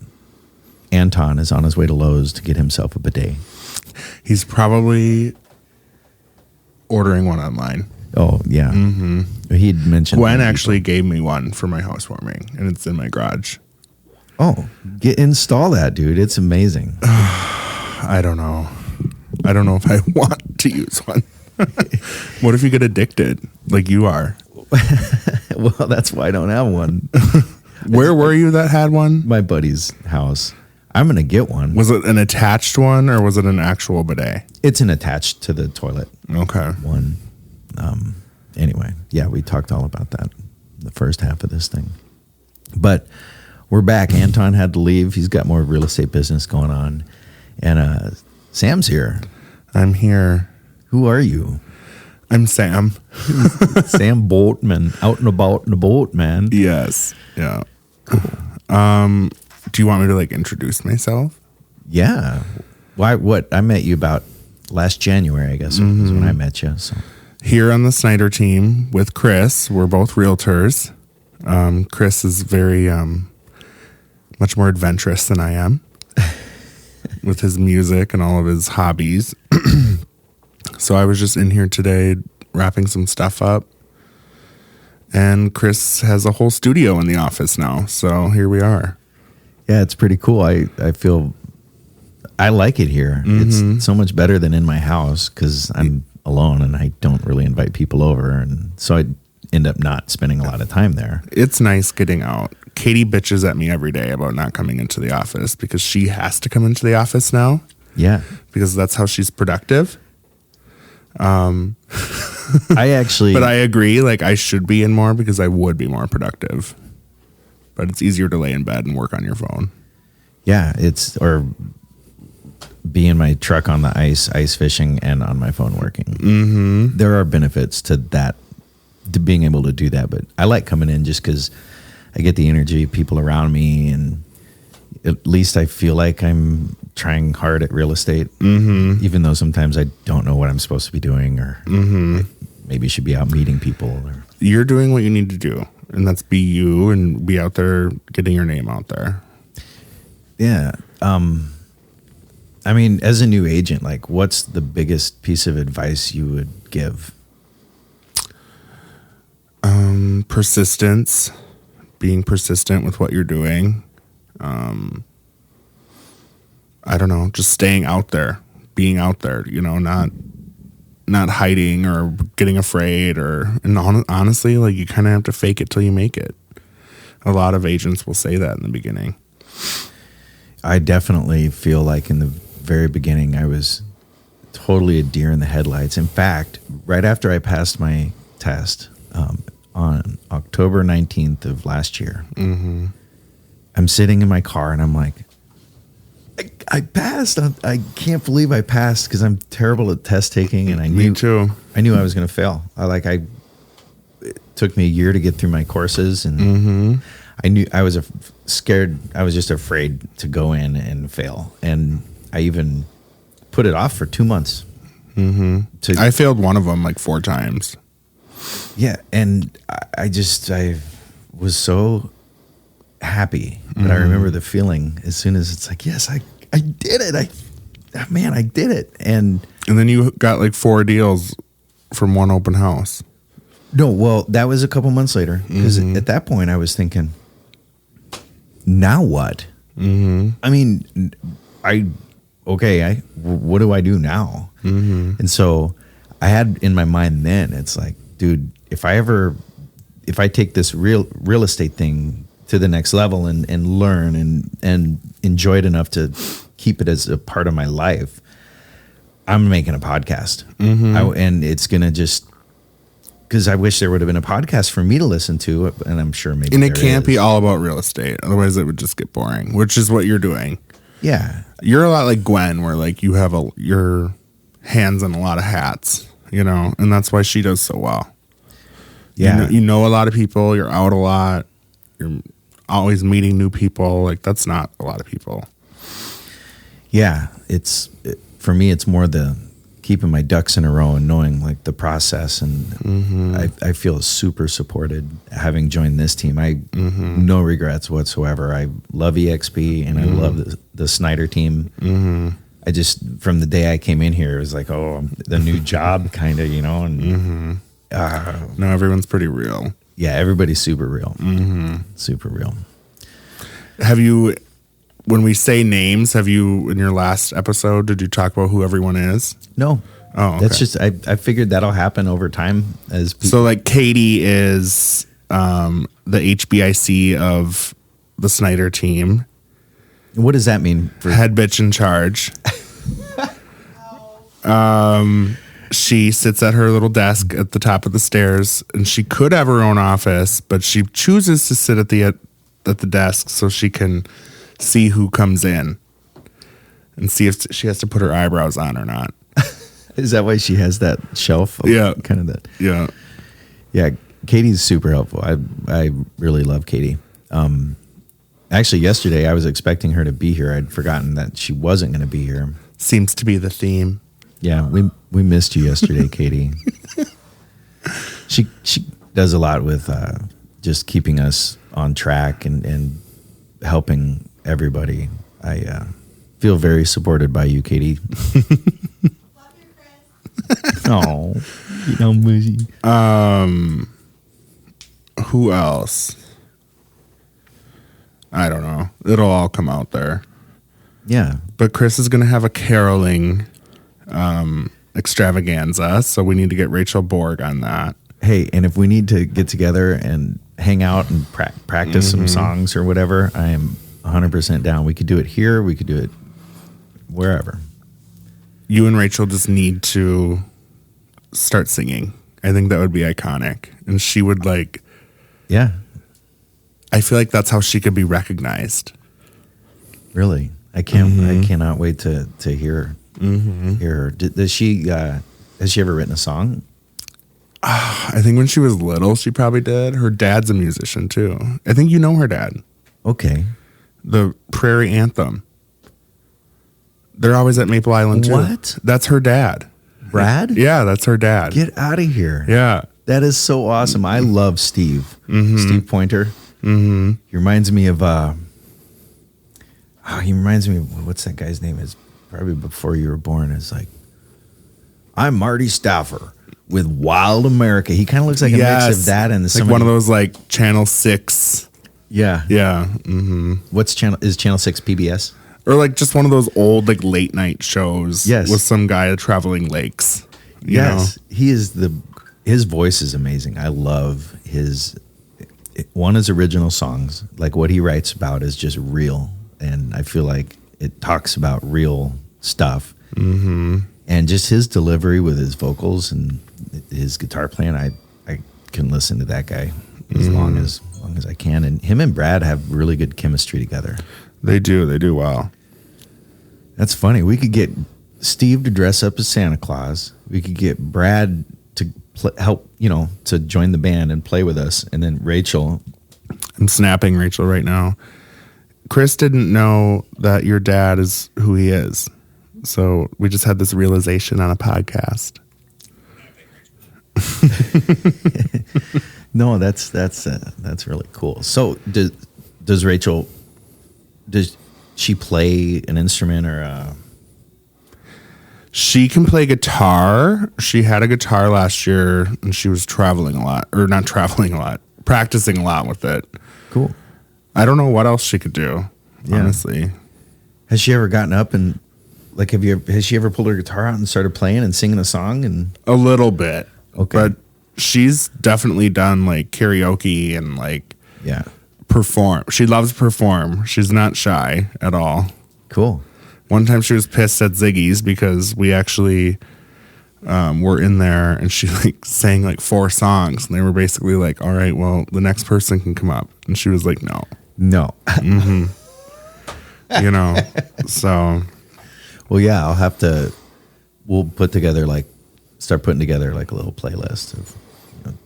Anton is on his way to Lowe's to get himself a bidet. He's probably ordering one online. Oh, yeah. Mm-hmm. He'd mentioned. Gwen actually gave me one for my housewarming, and it's in my garage. Oh, install that, dude. It's amazing. I don't know. I don't know if I want to use one. What if you get addicted like you are? Well, that's why I don't have one. Where were you that had one? My buddy's house. I'm going to get one. Was it an attached one or was it an actual bidet? It's an attached to the toilet Okay. one. Anyway, yeah, we talked all about that the first half of this thing. But we're back. Anton had to leave. He's got more real estate business going on. And Sam's here. I'm here. Who are you? I'm Sam. Sam Boatman, out and about in the boat, man. Yes. Yeah. Cool. Do you want me to like introduce myself? Yeah. Why? What? I met you about last January, I guess, is when I met you. So Here on the Snyder team with Chris, we're both realtors. Chris is very much more adventurous than I am with his music and all of his hobbies. So I was just in here today wrapping some stuff up. And Chris has a whole studio in the office now. So here we are. yeah, it's pretty cool. I feel I like it here. It's so much better than in my house because I'm alone and I don't really invite people over, and so I end up not spending a lot of time there. It's nice getting out. Katie bitches at me every day about not coming into the office because she has to come into the office now Yeah, because that's how she's productive. I actually. But I agree, like I should be in more because I would be more productive. But it's easier to lay in bed and work on your phone. Yeah, it's or be in my truck on the ice fishing, and on my phone working. There are benefits to that, to being able to do that. But I like coming in just because I get the energy of people around me, and at least I feel like I'm trying hard at real estate, even though sometimes I don't know what I'm supposed to be doing, or I maybe should be out meeting people. Or You're doing what you need to do, and that's be you and be out there getting your name out there. yeah. I mean, as a new agent, like, what's the biggest piece of advice you would give? Persistence, being persistent with what you're doing. I don't know, just staying out there, being out there, you know, not hiding or getting afraid, and honestly, like you kind of have to fake it till you make it. A lot of agents will say that in the beginning. I definitely feel like in the very beginning, I was totally a deer in the headlights. In fact, right after I passed my test on October 19th of last year, I'm sitting in my car and I'm like, I passed. I can't believe I passed because I'm terrible at test taking, and I knew I was going to fail. It took me a year to get through my courses, and I knew I was scared. I was just afraid to go in and fail, and I even put it off for 2 months. I failed one of them like 4 times. Yeah, and I was so happy. But I remember the feeling as soon as it's like, yes, I did it. I did it. And then you got like 4 deals from one open house. No, well, that was a couple months later, because at that point I was thinking, now what? I mean, what do I do now? And so I had in my mind then, it's like, dude, if I take this real estate thing to the next level and learn and enjoy it enough to keep it as a part of my life, I'm making a podcast. And it's going to just, because I wish there would have been a podcast for me to listen to, and I'm sure maybe. And it can't be all about real estate. Otherwise it would just get boring, which is what you're doing. Yeah. You're a lot like Gwen, where like you have your hands in a lot of hats, you know, and that's why she does so well. Yeah. You know a lot of people, you're out a lot, you're always meeting new people. Like that's not a lot of people. Yeah. For me, it's more the keeping my ducks in a row and knowing like the process. And I feel super supported having joined this team. No regrets whatsoever. I love EXP and I love the Snyder team. I just, from the day I came in here, it was like, oh, the new job kind of, you know, and no, everyone's pretty real. Yeah. Everybody's super real. Super real. Have you, when we say names, have you, in your last episode, did you talk about who everyone is? No. Oh, okay. That's just, I figured that'll happen over time as people. So like Katie is the HBIC of the Snyder team. What does that mean? Head bitch in charge. She sits at her little desk at the top of the stairs, and she could have her own office, but she chooses to sit at the desk so she can see who comes in and see if she has to put her eyebrows on or not. Is that why she has that shelf? Yeah. Kind of that. Yeah. Yeah. Katie's super helpful. I really love Katie. Actually, yesterday I was expecting her to be here. I'd forgotten that she wasn't going to be here. Seems to be the theme. Yeah, we missed you yesterday, Katie. She does a lot with just keeping us on track and helping everybody. I feel very supported by you, Katie. Oh, you know, mushy. Who else? I don't know. It'll all come out there. Yeah. But Chris is going to have a caroling extravaganza, so we need to get Rachel Borg on that. Hey, and if we need to get together and hang out and practice some songs or whatever, I am 100% down. We could do it here. We could do it wherever. You and Rachel just need to start singing. I think that would be iconic. And she would Yeah, I feel like that's how she could be recognized. really. I cannot wait to hear her. Does she has she ever written a song? I think when she was little, she probably did. Her dad's a musician too. I think you know her dad. Okay. The Prairie Anthem. They're always at Maple Island too. What? That's her dad. Brad? Yeah, that's her dad. Get out of here. Yeah. That is so awesome. I love Steve. Steve Pointer. Mm-hmm. He reminds me of what's that guy's name? Is probably before you were born. It's like, I'm Marty Stauffer with Wild America. He kind of looks like a mix of that and like one of those like Channel 6. Yeah. Yeah. Mm-hmm. What's Channel 6 PBS? Or like just one of those old like late night shows. Yes. With some guy traveling lakes. You know? He is his voice is amazing. I love his original songs. Like what he writes about is just real. And I feel like it talks about real stuff. Mm-hmm. And just his delivery with his vocals and his guitar playing, I can listen to that guy as long as I can. And him and Brad have really good chemistry together. They do well. That's funny. We could get Steve to dress up as Santa Claus. We could get Brad to help, to join the band and play with us. And then Rachel. I'm snapping Rachel right now. Chris didn't know that your dad is who he is. So we just had this realization on a podcast. No, that's really cool. So does Rachel, does she play an instrument or She can play guitar. She had a guitar last year and she was traveling a lot, or not traveling a lot, practicing a lot with it. Cool. I don't know what else she could do, honestly. Has she ever gotten up and has she ever pulled her guitar out and started playing and singing a song? And A little bit. Okay. But she's definitely done like karaoke and like perform. She loves to perform. She's not shy at all. Cool. One time she was pissed at Ziggy's because we actually were in there and she like sang like 4 songs and they were basically like, all right, well, the next person can come up. And she was like, no. Mm-hmm. So. Well, yeah, we'll start putting together like a little playlist of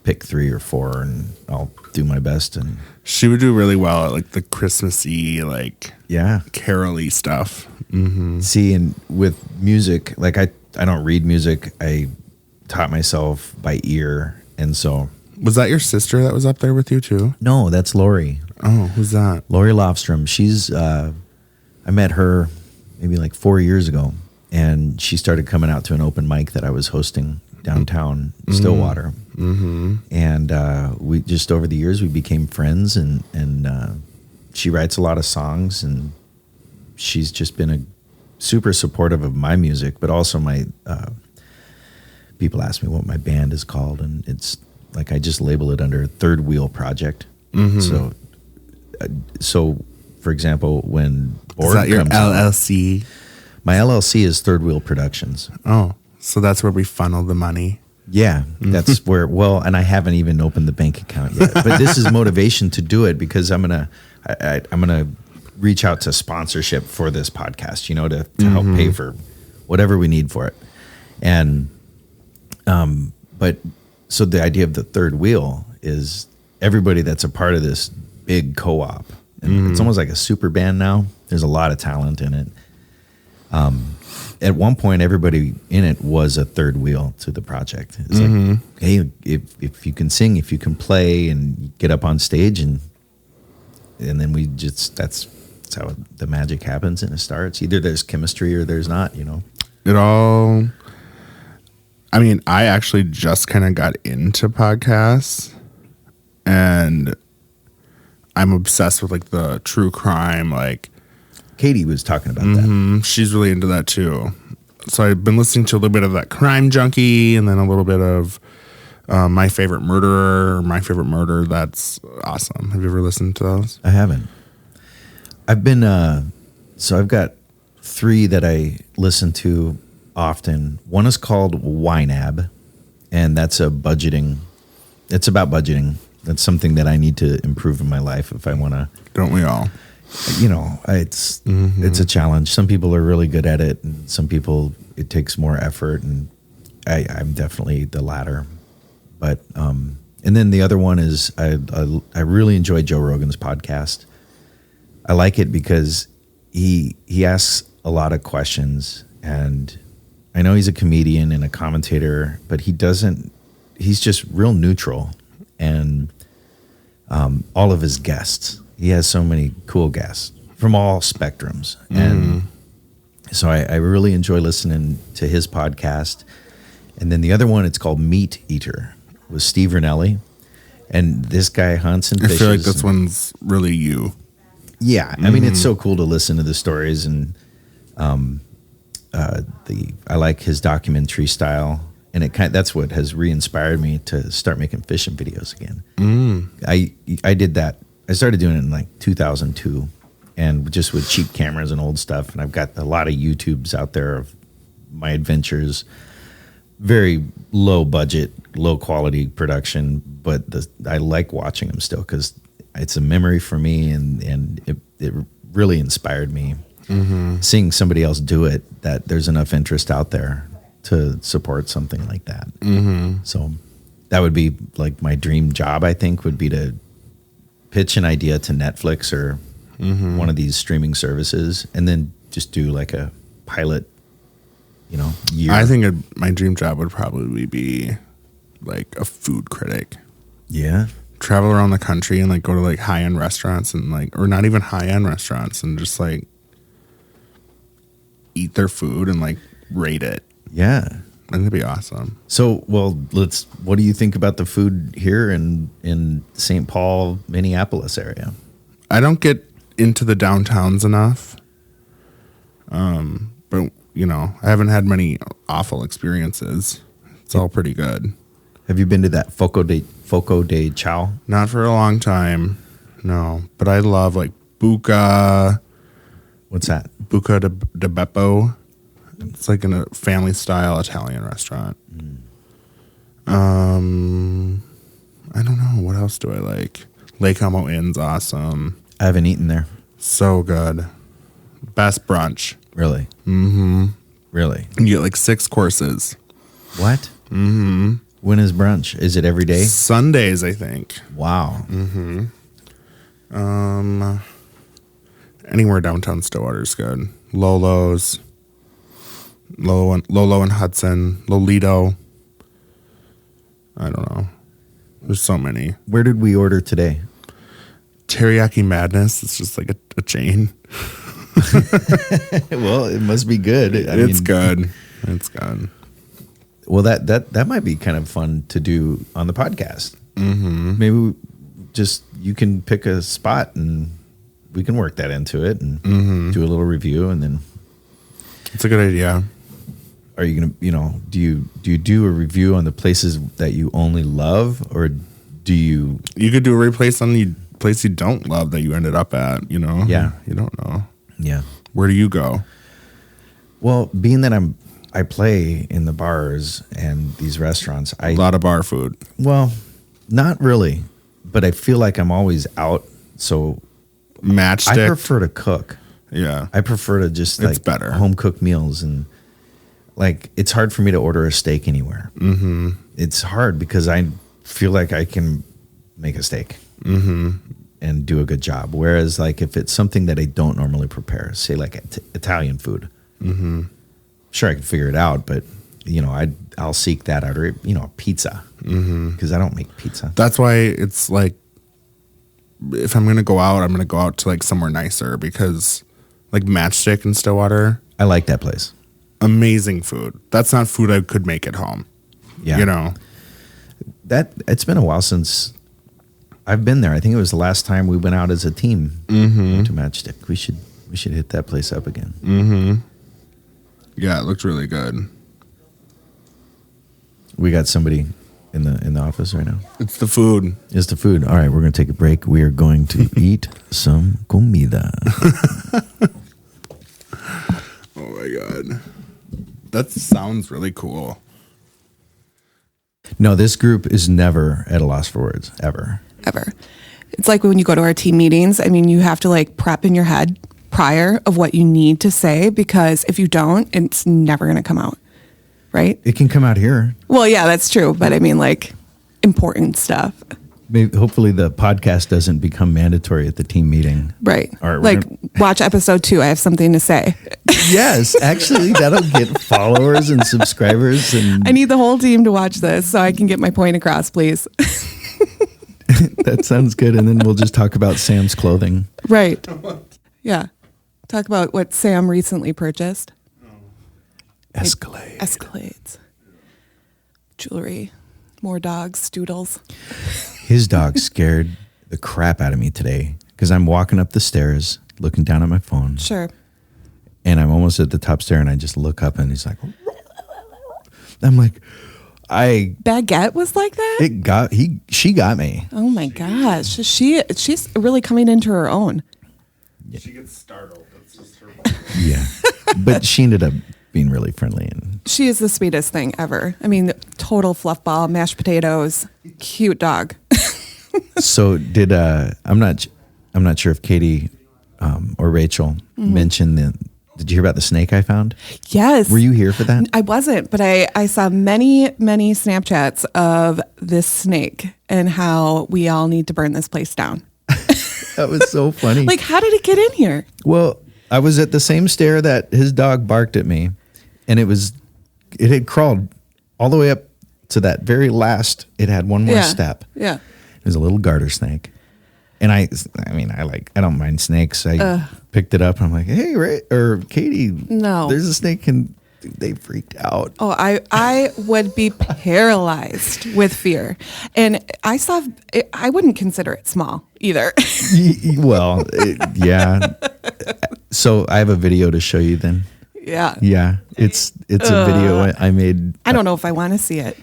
pick 3 or 4 and I'll do my best. And she would do really well at like the Christmassy, like caroly stuff. Mm-hmm. See, and with music, like I don't read music. I taught myself by ear. And so. Was that your sister that was up there with you too? No, that's Lori. Oh, who's that? Lori Lofstrom. She's, I met her maybe like 4 years ago, and she started coming out to an open mic that I was hosting downtown Stillwater. Mm-hmm. And we just over the years we became friends, and she writes a lot of songs, and she's just been a super supportive of my music, but also my people ask me what my band is called, and it's like I just label it under Third Wheel Project. Mm-hmm. So for example, when Borg is that your LLC? My LLC is Third Wheel Productions. Oh, so that's where we funnel the money. Yeah, that's where. Well, and I haven't even opened the bank account yet. But this is motivation to do it because I'm gonna reach out to sponsorship for this podcast. To help pay for whatever we need for it. And but so the idea of the third wheel is everybody that's a part of this big co-op. And it's almost like a super band now. There's a lot of talent in it. At one point, everybody in it was a third wheel to the project. It's like, hey, if you can sing, if you can play, and get up on stage, and then we just that's how the magic happens and it starts. Either there's chemistry or there's not. It all. I mean, I actually just kind of got into podcasts, and I'm obsessed with like the true crime, like. Katie was talking about that. She's really into that too. So I've been listening to a little bit of that Crime Junkie, and then a little bit of My Favorite Murderer, My Favorite Murder. That's awesome. Have you ever listened to those? I haven't. I've been, so I've got 3 that I listen to often. One is called YNAB, and that's it's about budgeting. That's something that I need to improve in my life if I want to. Don't we all? It's a challenge. Some people are really good at it, and some people it takes more effort, and I'm definitely the latter. But and then the other one is I really enjoy Joe Rogan's podcast. I like it because he asks a lot of questions, and I know he's a comedian and a commentator, but he's just real neutral, and all of his guests. He has so many cool guests from all spectrums. And so I really enjoy listening to his podcast. And then the other one, it's called Meat Eater with Steve Rinelli. And this guy hunts and fishes. I feel like this one's really you. Yeah. I mean, it's so cool to listen to the stories. And I like his documentary style. And that's what has re-inspired me to start making fishing videos again. I did that. I started doing it in like 2002, and just with cheap cameras and old stuff. And I've got a lot of YouTubes out there of my adventures, very low budget, low quality production, but I like watching them still because it's a memory for me, and it really inspired me. Seeing somebody else do it, that there's enough interest out there to support something like that. So that would be like my dream job, I think, would be to pitch an idea to Netflix or one of these streaming services, and then just do like a pilot, year. I think my dream job would probably be like a food critic. Yeah. Travel around the country and like go to like high-end restaurants and like, or not even high-end restaurants, and just like eat their food and like rate it. Yeah. I think that'd be awesome. So, what do you think about the food here in St. Paul, Minneapolis area? I don't get into the downtowns enough. But I haven't had many awful experiences. It's all pretty good. Have you been to that Foco de Chao? Not for a long time. No, but I love like Buca. What's that? Buca de Beppo. It's like in a family style Italian restaurant. I don't know. What else do I like? Lake Como Inn's awesome. I haven't eaten there. So good. Best brunch. Really? Really? You get like 6 courses. What? When is brunch? Is it every day? Sundays, I think. Wow. Anywhere downtown Stillwater is good. Lolo's. Lolo and Hudson. Lolito. I don't know. There's so many. Where did we order today? Teriyaki Madness. It's just like a chain. Well, it must be good. It's good. It's good. Well, that might be kind of fun to do on the podcast. Maybe you can pick a spot and we can work that into it and do a little review, and then. It's a good idea. Are you gonna, do you do a review on the places that you only love, or do you? You could do a replace on the place you don't love that you ended up at. Yeah, you don't know. Yeah. Where do you go? Well, being that I play in the bars and these restaurants, a lot of bar food. Well, not really, but I feel like I'm always out. So Matchstick. I prefer to cook. Yeah, I prefer to just it's better home cooked meals, and like it's hard for me to order a steak anywhere. It's hard because I feel like I can make a steak. and do a good job. Whereas like if it's something that I don't normally prepare, say like Italian food, sure I can figure it out, but you know, I'll seek that out, or you know, pizza, because I don't make pizza. That's why it's like, if I'm gonna go out, I'm gonna go out to like somewhere nicer, because like Matchstick in Stillwater, I like that place. Amazing food. That's not food I could make at home. Yeah, you know, that it's been a while since I've been there. I think it was the last time we went out as a team to Matchstick. We should hit that place up again. Yeah, it looked really good. We got somebody in the office right now. It's the food. It's the food. All right, we're going to take a break. We are going to eat some comida. Oh my God. That sounds really cool. No, this group is never at a loss for words, ever. Ever. It's like when you go to our team meetings, I mean, you have to like prep in your head prior of what you need to say, because if you don't, it's never going to come out. Right? It can come out here. Well, yeah, that's true. But I mean, like, important stuff. Maybe, hopefully the podcast doesn't become mandatory at the team meeting. Right. All right, like, watch episode 2. I have something to say. Yes, actually, that'll get followers and subscribers. And I need the whole team to watch this so I can get my point across, please. That sounds good. And then we'll just talk about Sam's clothing. Right. Yeah. Talk about what Sam recently purchased. Escalades. Jewelry. More dogs. Doodles. His dog scared the crap out of me today because I'm walking up the stairs, looking down at my phone. Sure. And I'm almost at the top stair, and I just look up, and he's like, I'm like, Baguette was like that? She got me. Oh my gosh. She's really coming into her own. She gets startled. That's just her. Yeah. But she ended up being really friendly, and she is the sweetest thing ever. I mean, total fluff ball, mashed potatoes, cute dog. So did I'm not sure if Katie or Rachel mentioned did you hear about the snake I found? Yes. Were you here for that? I wasn't, but I saw many Snapchats of this snake and how we all need to burn this place down. That was so funny. Like, how did it get in here? Well, I was at the same stair that his dog barked at me, and it had crawled all the way up to that very last. It had one more step. Yeah. It was a little garter snake. And I don't mind snakes. I picked it up and I'm like, hey, Ray or Katie, no, there's a snake, and they freaked out. Oh, I would be paralyzed with fear. And I wouldn't consider it small either. Well, yeah. So I have a video to show you then. Yeah. Yeah. It's a video I made. I don't know if I want to see it.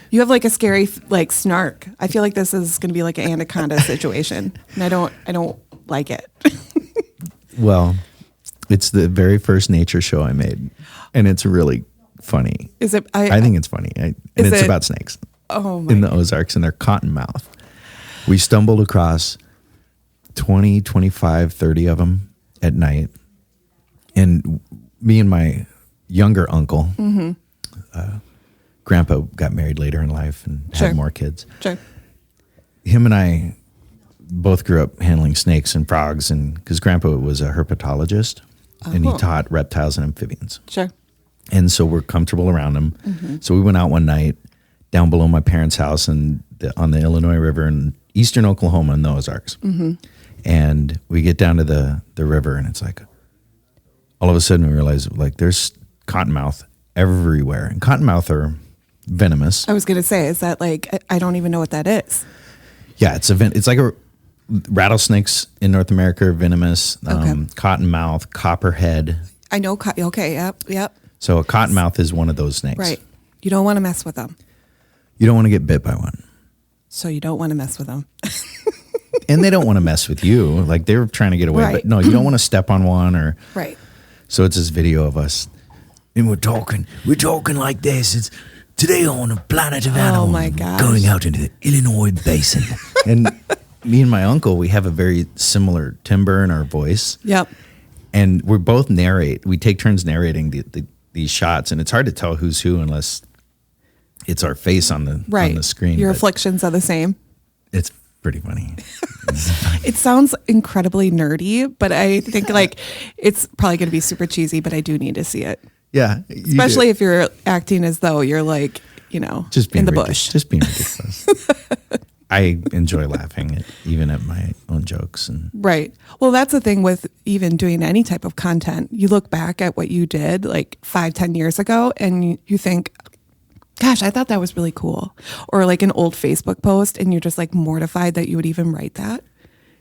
You have like a scary like snark. I feel like this is going to be like an anaconda situation, and I don't like it. Well, it's the very first nature show I made, and it's really funny. Is it? I think it's funny, and it's about snakes. Oh my! In the Ozarks, and they're cottonmouth. We stumbled across 20, 25, 30 of them at night, and me and my younger uncle. Grandpa got married later in life and had more kids. Sure. Him and I both grew up handling snakes and frogs, and because Grandpa was a herpetologist and he taught reptiles and amphibians. Sure. And so we're comfortable around them. So we went out one night down below my parents' house on the Illinois River in eastern Oklahoma in the Ozarks. And we get down to the river, and it's like all of a sudden we realize like there's cottonmouth everywhere, and cottonmouth are venomous. I was going to say, is that like, I don't even know what that is. Yeah, it's like rattlesnakes in North America are venomous. Cottonmouth, copperhead. I know. Okay. Yep. So a cottonmouth is one of those snakes. Right. You don't want to mess with them. You don't want to get bit by one. So you don't want to mess with them. And they don't want to mess with you. Like they're trying to get away, Right. but no, you don't want to step on one or. Right. So it's this video of us, and we're talking like this. It's today on the planet of animals. Oh my gosh. Going out into the Illinois basin. And me and my uncle, we have a very similar timbre in our voice. Yep. And we're both we take turns narrating these shots, and it's hard to tell who's who unless it's our face on the screen. Your but afflictions are the same. it's pretty funny. It sounds incredibly nerdy, but I think like it's probably going to be super cheesy, but I do need to see it. Yeah. Especially if you're acting as though you're like, just being in the ridiculous. bush. Just being ridiculous. I enjoy laughing even at my own jokes. Right. Well, that's the thing with even doing any type of content. You look back at what you did like 5-10 years ago and you think, gosh, I thought that was really cool. Or like an old Facebook post and you're just like mortified that you would even write that,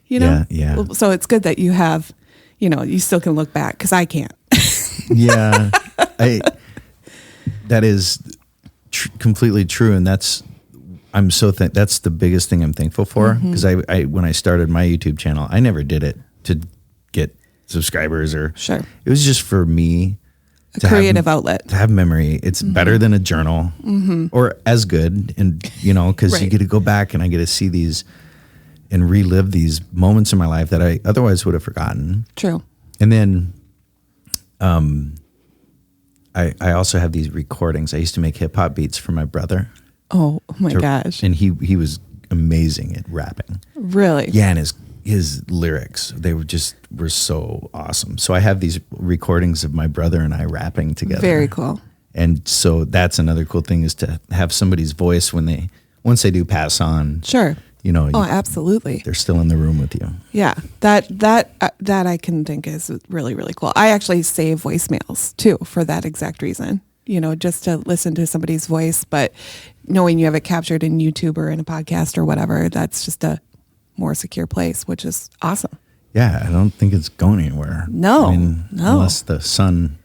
Yeah. So it's good that you have, you still can look back because I can't. Yeah. That is completely true. And that's the biggest thing I'm thankful for. Because I when I started my YouTube channel, I never did it to get subscribers or Sure. It was just for me. A creative outlet. To have memory. It's better than a journal or as good. And, because you Right. get to go back and I get to see these and relive these moments in my life that I otherwise would have forgotten. True. And then I also have these recordings. I used to make hip hop beats for my brother. Oh my gosh. And he was amazing at rapping. Really? Yeah, and his lyrics, they were so awesome. So I have these recordings of my brother and I rapping together. Very cool. And so that's another cool thing is to have somebody's voice once they do pass on. Sure. Oh, absolutely. They're still in the room with you. Yeah, that I can think is really, really cool. I actually save voicemails too for that exact reason. Just to listen to somebody's voice, but knowing you have it captured in YouTube or in a podcast or whatever, that's just a more secure place, which is awesome. Yeah, I don't think it's going anywhere. No. Unless the sun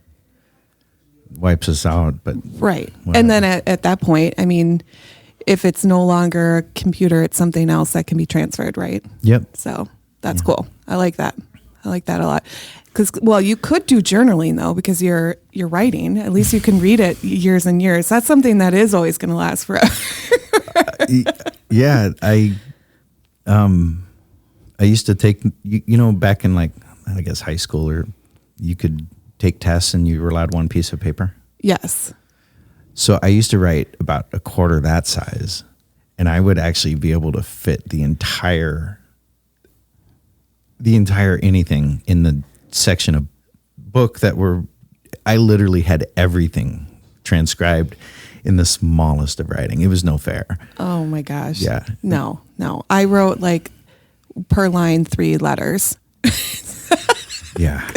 wipes us out. But right. whatever. And then at that point, I mean, if it's no longer a computer, it's something else that can be transferred, right? Yep. So that's cool. I like that. I like that a lot. Because, well, you could do journaling though, because you're writing. At least you can read it years and years. That's something that is always going to last forever. Yeah, I used to take back in like I guess high school, or you could take tests and you were allowed one piece of paper. Yes. So I used to write about a quarter that size, and I would actually be able to fit the entire anything in the section of book I literally had everything transcribed in the smallest of writing. It was no fair. Oh my gosh. Yeah. No. I wrote like per line 3 letters. Yeah.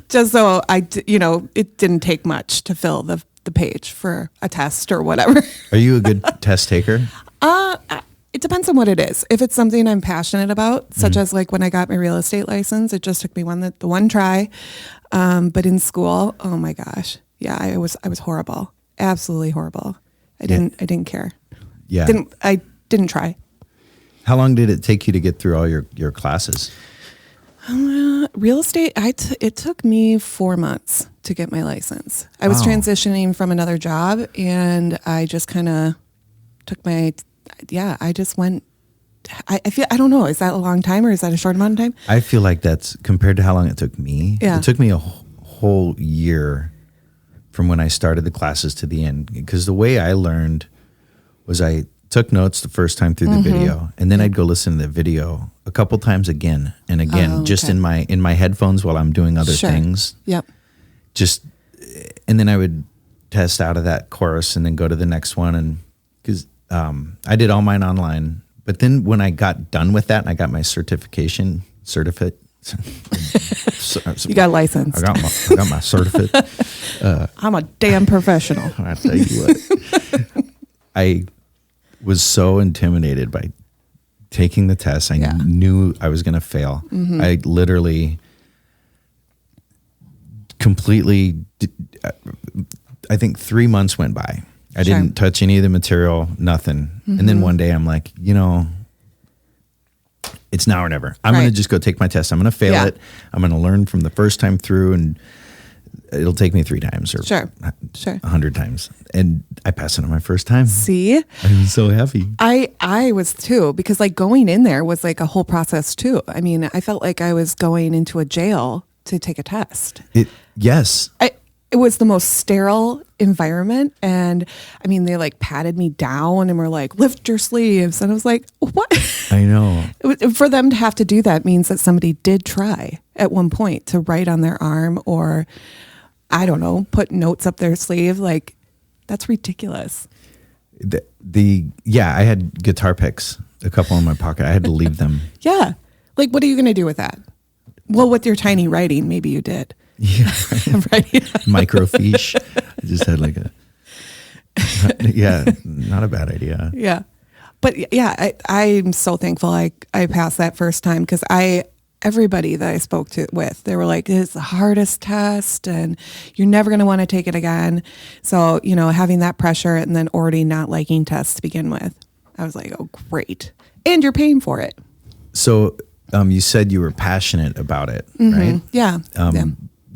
Just so it didn't take much to fill the page for a test or whatever. Are you a good test taker? It depends on what it is. If it's something I'm passionate about, such as like when I got my real estate license, it just took me the one try. But in school, oh my gosh. Yeah, I was horrible. Absolutely horrible. I didn't care. Yeah. I didn't try. How long did it take you to get through all your classes? Real estate, it took me 4 months to get my license. I was Wow. transitioning from another job, and I just kind of took I just went. I feel, I don't know, is that a long time or is that a short amount of time? I feel like that's compared to how long it took me. Yeah. It took me a whole year from when I started the classes to the end, because the way I learned was I took notes the first time through the video, and then I'd go listen to the video a couple times again and again, just okay. in my headphones while I'm doing other Sure. things. Yep. And then I would test out of that course and then go to the next one. And because I did all mine online, but then when I got done with that and I got my certificate, You got licensed. I got my certificate. I'm a damn professional. I tell you what, I was so intimidated by taking the test. I knew I was going to fail. I literally completely, I think 3 months went by. I Sure. didn't touch any of the material, nothing. And then one day I'm like, it's now or never. I'm going Right. to just go take my test. I'm going to fail Yeah. it. I'm going to learn from the first time through, and it'll take me 3 times or Sure. 100 times. And I passed it on my first time. See, I was so happy. I was too, because like going in there was like a whole process too. I mean, I felt like I was going into a jail to take a test. Yes. it was the most sterile environment. And I mean, they like patted me down and were like, lift your sleeves. And I was like, what? I know. For them to have to do that means that somebody did try at one point to write on their arm or, I don't know, put notes up their sleeve. Like, that's ridiculous. I had guitar picks, a couple in my pocket. I had to leave them. Yeah. Like, what are you going to do with that? Well, with your tiny writing, maybe you did. Yeah. Right. Microfiche. I just had like not a bad idea. Yeah. But yeah, I'm so thankful I passed that first time because everybody that I spoke with, they were like, it's the hardest test and you're never going to want to take it again. So, having that pressure and then already not liking tests to begin with, I was like, oh, great. And you're paying for it. So you said you were passionate about it, right? Yeah.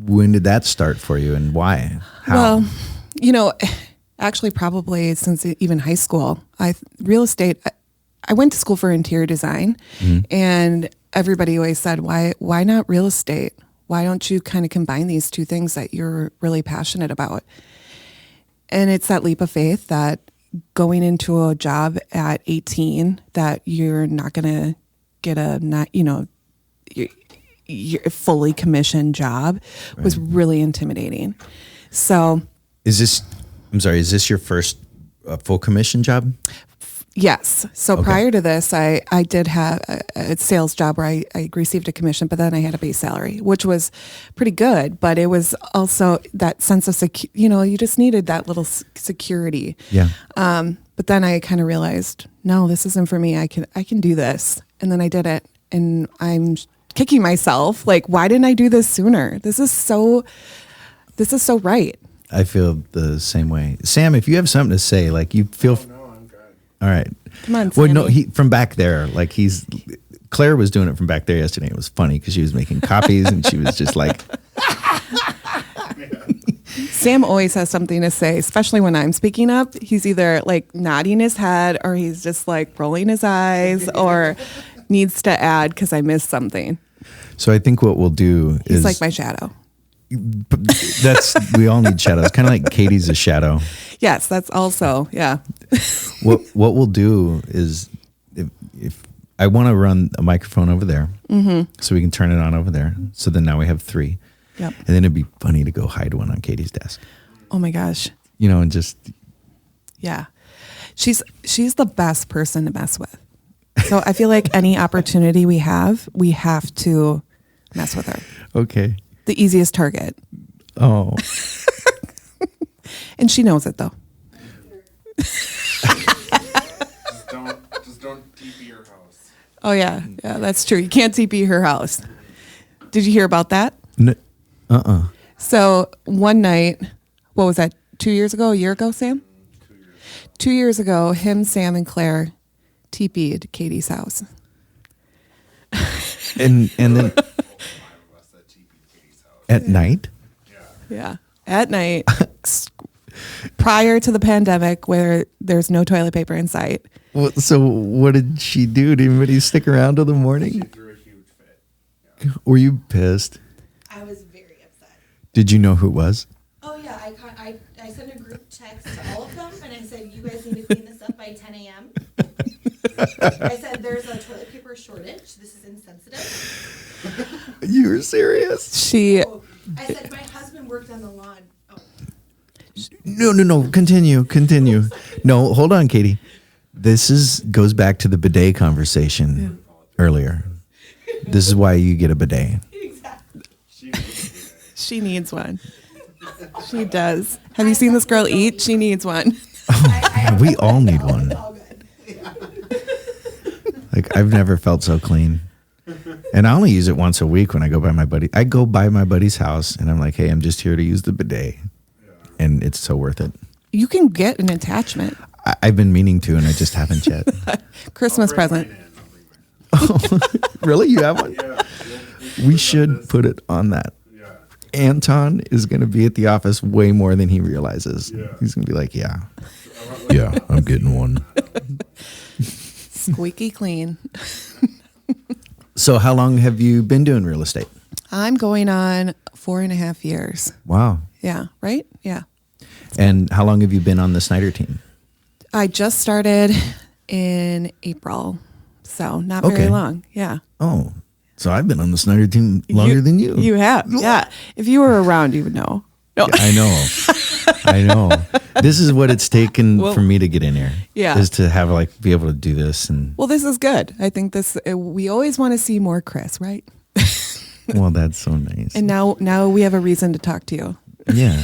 When did that start for you and why? How? Well, actually probably since even high school, real estate, I went to school for interior design and everybody always said, why not real estate? Why don't you kind of combine these two things that you're really passionate about? And it's that leap of faith that going into a job at 18 that you're not going to get your fully commissioned job was really intimidating. So is this your first full commission job? Yes. So prior to this, I did have a sales job where I received a commission, but then I had a base salary, which was pretty good. But it was also that sense of you just needed that little security. Yeah. But then I kind of realized, no, this isn't for me. I can do this, and then I did it, and I'm kicking myself. Like, why didn't I do this sooner? This is so right. I feel the same way. Sam, if you have something to say, like you feel. All right. Come on, Well, Sammy. no, from back there, like Claire was doing it from back there yesterday. It was funny because she was making copies and she was just like. Sam always has something to say, especially when I'm speaking up. He's either like nodding his head or he's just like rolling his eyes or needs to add because I missed something. So I think what we'll do is. He's like my shadow. We all need shadows. Kind of like Katie's a shadow. Yes, that's also, yeah. What we'll do is if I want to run a microphone over there so we can turn it on over there. So then now we have 3. Yep. And then it'd be funny to go hide one on Katie's desk. Oh my gosh. And just. Yeah. She's the best person to mess with. So I feel like any opportunity we have to mess with her. Okay. The easiest target. Oh. And she knows it though. Just don't TP your house. Oh yeah. Yeah, that's true. You can't TP her house. Did you hear about that? No, So one night, what was that? 2 years ago, a year ago, Sam? 2 years. 2 years ago, him, Sam, and Claire TP'd Katie's house. and then at night? Yeah. At night, prior to the pandemic where there's no toilet paper in sight. Well, so what did she do? Did anybody stick around till the morning? She threw a huge fit. Yeah. Were you pissed? I was very upset. Did you know who it was? Oh yeah, I sent a group text to all of them and I said, you guys need to clean this up by 10 a.m. I said, there's a toilet paper shortage. This is insensitive. You were serious? I said, my husband worked on the lawn. Oh. No. Continue. No, hold on, Katie. This goes back to the bidet conversation earlier. This is why you get a bidet. Exactly. She needs one. She does. Have you seen this girl eat? She needs one. We all need one. It's all good. Like, I've never felt so clean. And I only use it once a week when I go by my buddy. I go by my buddy's house and I'm like, hey, I'm just here to use the bidet. And it's so worth it. You can get an attachment. I've been meaning to, and I just haven't yet. Christmas present. Really? You have one? Yeah. We should put it on that. Yeah. Anton is going to be at the office way more than he realizes. Yeah. He's going to be like, yeah, I'm getting one. Squeaky clean. So how long have you been doing real estate? I'm going on 4.5 years. Wow. Yeah. Right. Yeah. And how long have you been on the Snyder team? I just started in April, so not very Okay. long. Yeah. Oh, so I've been on the Snyder team longer than you. You have. Yeah. If you were around, you would know. No. I know. I know. This is what it's taken for me to get in here. Yeah. Is to have be able to do this and. Well, this is good. I think we always want to see more Chris, right? Well, that's so nice. And now we have a reason to talk to you. Yeah.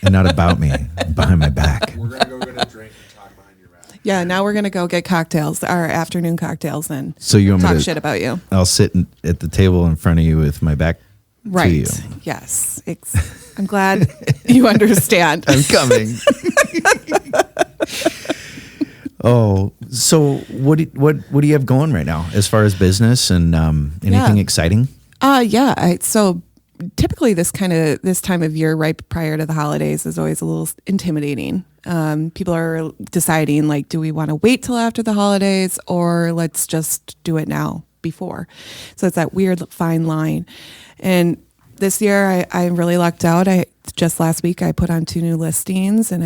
And not about me, behind my back. We're going to go get a drink and talk behind your back. Yeah, now we're going to go get cocktails, our afternoon cocktails, and So you want me talk to- shit about you. I'll sit at the table in front of you with my back to Right. you. Yes. I'm glad you understand. I'm coming. Oh, so what do you have going right now as far as business and anything Yeah. exciting? Yeah. So typically this time of year, right prior to the holidays, is always a little intimidating. People are deciding, like, do we want to wait till after the holidays, or let's just do it now before? So it's that weird fine line. And this year I really lucked out. Just last week I put on 2 new listings, and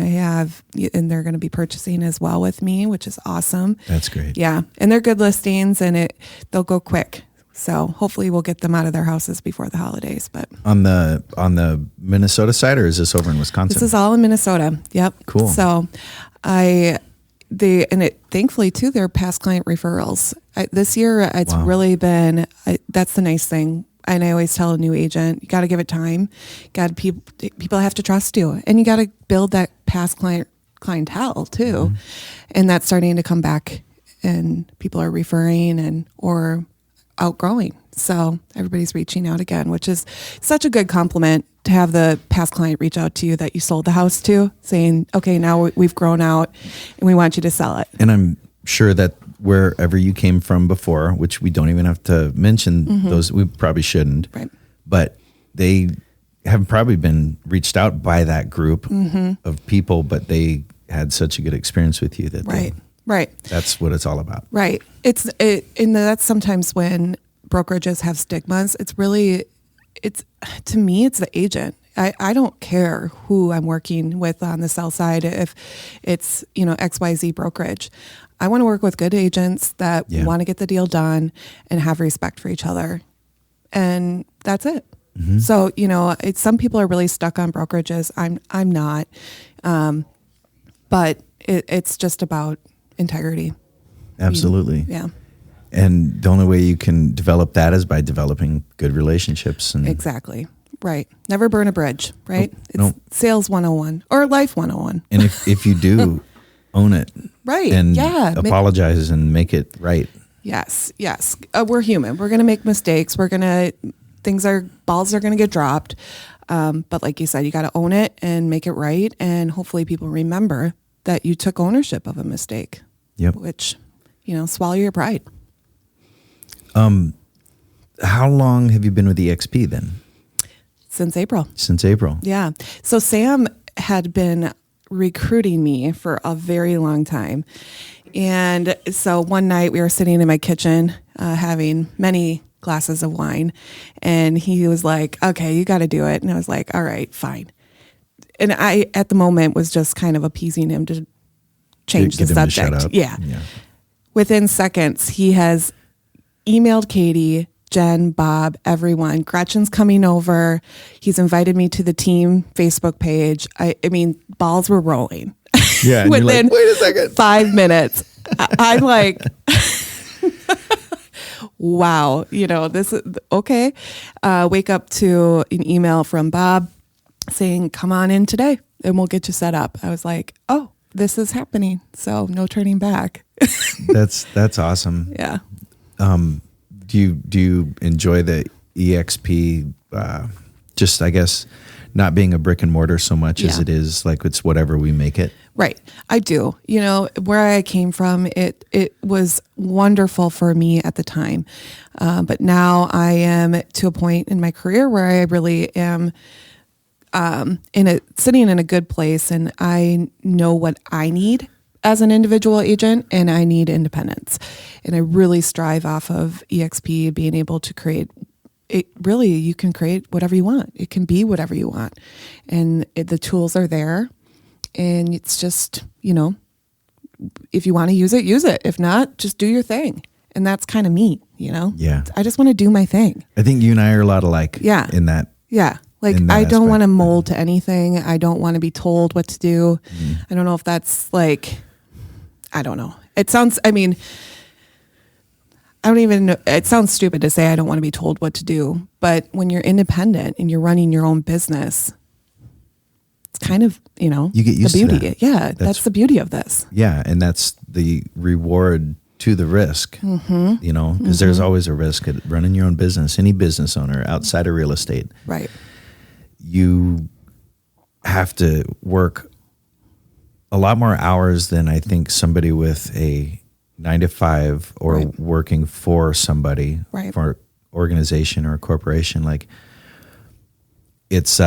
they're going to be purchasing as well with me, which is awesome. That's great. Yeah. And they're good listings, and they'll go quick. So hopefully we'll get them out of their houses before the holidays. But On the Minnesota side, or is this over in Wisconsin? this is all in Minnesota. Yep. Cool. So thankfully too, they're past client referrals. This year it's Wow. really been, that's the nice thing. And I always tell a new agent, you got to give it time. People have to trust you, and you got to build that past clientele too. Mm-hmm. And that's starting to come back, and people are referring or outgrowing. So everybody's reaching out again, which is such a good compliment to have the past client reach out to you that you sold the house to, saying, okay, now we've grown out and we want you to sell it. And I'm sure that wherever you came from before, which we don't even have to mention those, we probably shouldn't, Right. but they have probably been reached out by that group of people, but they had such a good experience with you that Right. that's what it's all about. Right. And that's sometimes when brokerages have stigmas. To me, it's the agent. I don't care who I'm working with on the sell side. If it's, XYZ brokerage, I want to work with good agents that Yeah. want to get the deal done and have respect for each other. And that's it. So, some people are really stuck on brokerages. I'm not. But it's just about integrity. Absolutely. Yeah, And the only way you can develop that is by developing good relationships. And exactly. Right. Never burn a bridge, right? Nope. It's sales 101 or life 101. And if you do, own it. Right. And Yeah. apologize and make it right. Yes. We're human. We're going to make mistakes. Balls are going to get dropped. But like you said, you got to own it and make it right. And hopefully people remember that you took ownership of a mistake. Yep. Which, swallow your pride. How long have you been with EXP then? Since April. Since April. Yeah. So Sam had been recruiting me for a very long time. And so one night we were sitting in my kitchen having many glasses of wine. And he was like, okay, you got to do it. And I was like, all right, fine. And I, at the moment, was just kind of appeasing him to change the Get him to shut subject. up. Yeah. Yeah. Within seconds, he has emailed Katie, Jen, Bob, everyone. Gretchen's coming over. He's invited me to the team Facebook page. I mean, balls were rolling. Yeah. And you're Within like, wait a second. 5 minutes. I'm like, wow, this is okay. Wake up to an email from Bob saying, come on in today and we'll get you set up. I was like, oh, this is happening. So no turning back. That's awesome. Yeah. Do you enjoy the EXP? Just I guess not being a brick and mortar so much as Yeah. it is like it's whatever we make it. Right. I do. Where I came from, it was wonderful for me at the time. But now I am to a point in my career where I really am sitting in a good place, and I know what I need as an individual agent, and I need independence. And I really strive off of EXP being able to create it really, you can create whatever you want. It can be whatever you want. And the tools are there. And it's just, if you want to use it. If not, just do your thing. And that's kind of me, Yeah. I just want to do my thing. I think you and I are a lot alike. Yeah. In that. Yeah. Like, in that I don't aspect. want to mold to anything. I don't want to be told what to do. I don't know if that's like, I don't know. It sounds, I don't even know. It sounds stupid to say I don't want to be told what to do. But when you're independent and you're running your own business, it's kind of, You get used the to beauty. that. Yeah. That's the beauty of this. Yeah. And that's the reward to the risk, because there's always a risk at running your own business. Any business owner outside of real estate, Right. you have to work a lot more hours than I think somebody with a 9 to 5 or Right. working for somebody, Right. for an organization or a corporation. Like, it's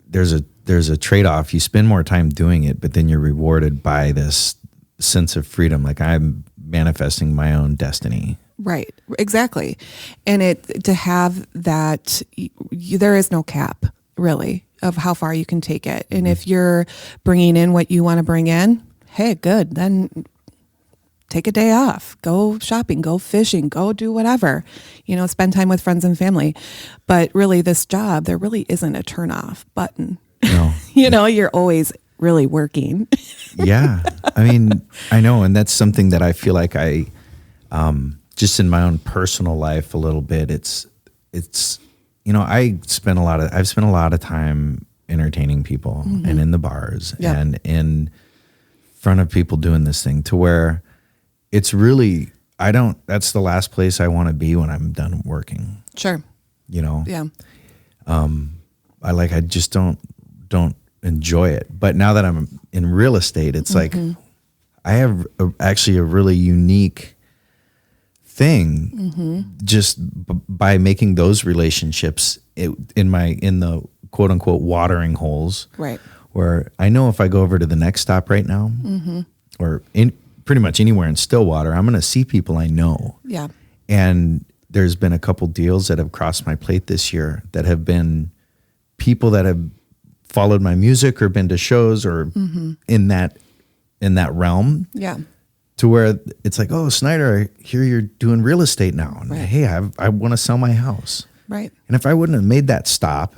there's a trade-off. You spend more time doing it, but then you're rewarded by this sense of freedom. Like, I'm manifesting my own destiny. Right. Exactly. And to have that, there is no cap really of how far you can take it. And if you're bringing in what you want to bring in, hey, good. Then take a day off, go shopping, go fishing, go do whatever, spend time with friends and family. But really this job, there really isn't a turn off button. No. You're always really working. Yeah. I mean, I know. And that's something that I feel like I, just in my own personal life a little bit, it's, I've spent a lot of time entertaining people and in the bars and in front of people doing this thing, to where it's really, that's the last place I want to be when I'm done working. Sure. Yeah. I just don't enjoy it. But now that I'm in real estate, it's like I have actually a really unique thing just by making those relationships in the quote unquote watering holes. Right. Where I know if I go over to the next stop right now or in pretty much anywhere in Stillwater, I'm going to see people I know. Yeah. And there's been a couple deals that have crossed my plate this year that have been people that have followed my music or been to shows or in that realm. Yeah. To where it's like, oh, Snyder, I hear you're doing real estate now. And Right. hey, I want to sell my house. Right. And if I wouldn't have made that stop,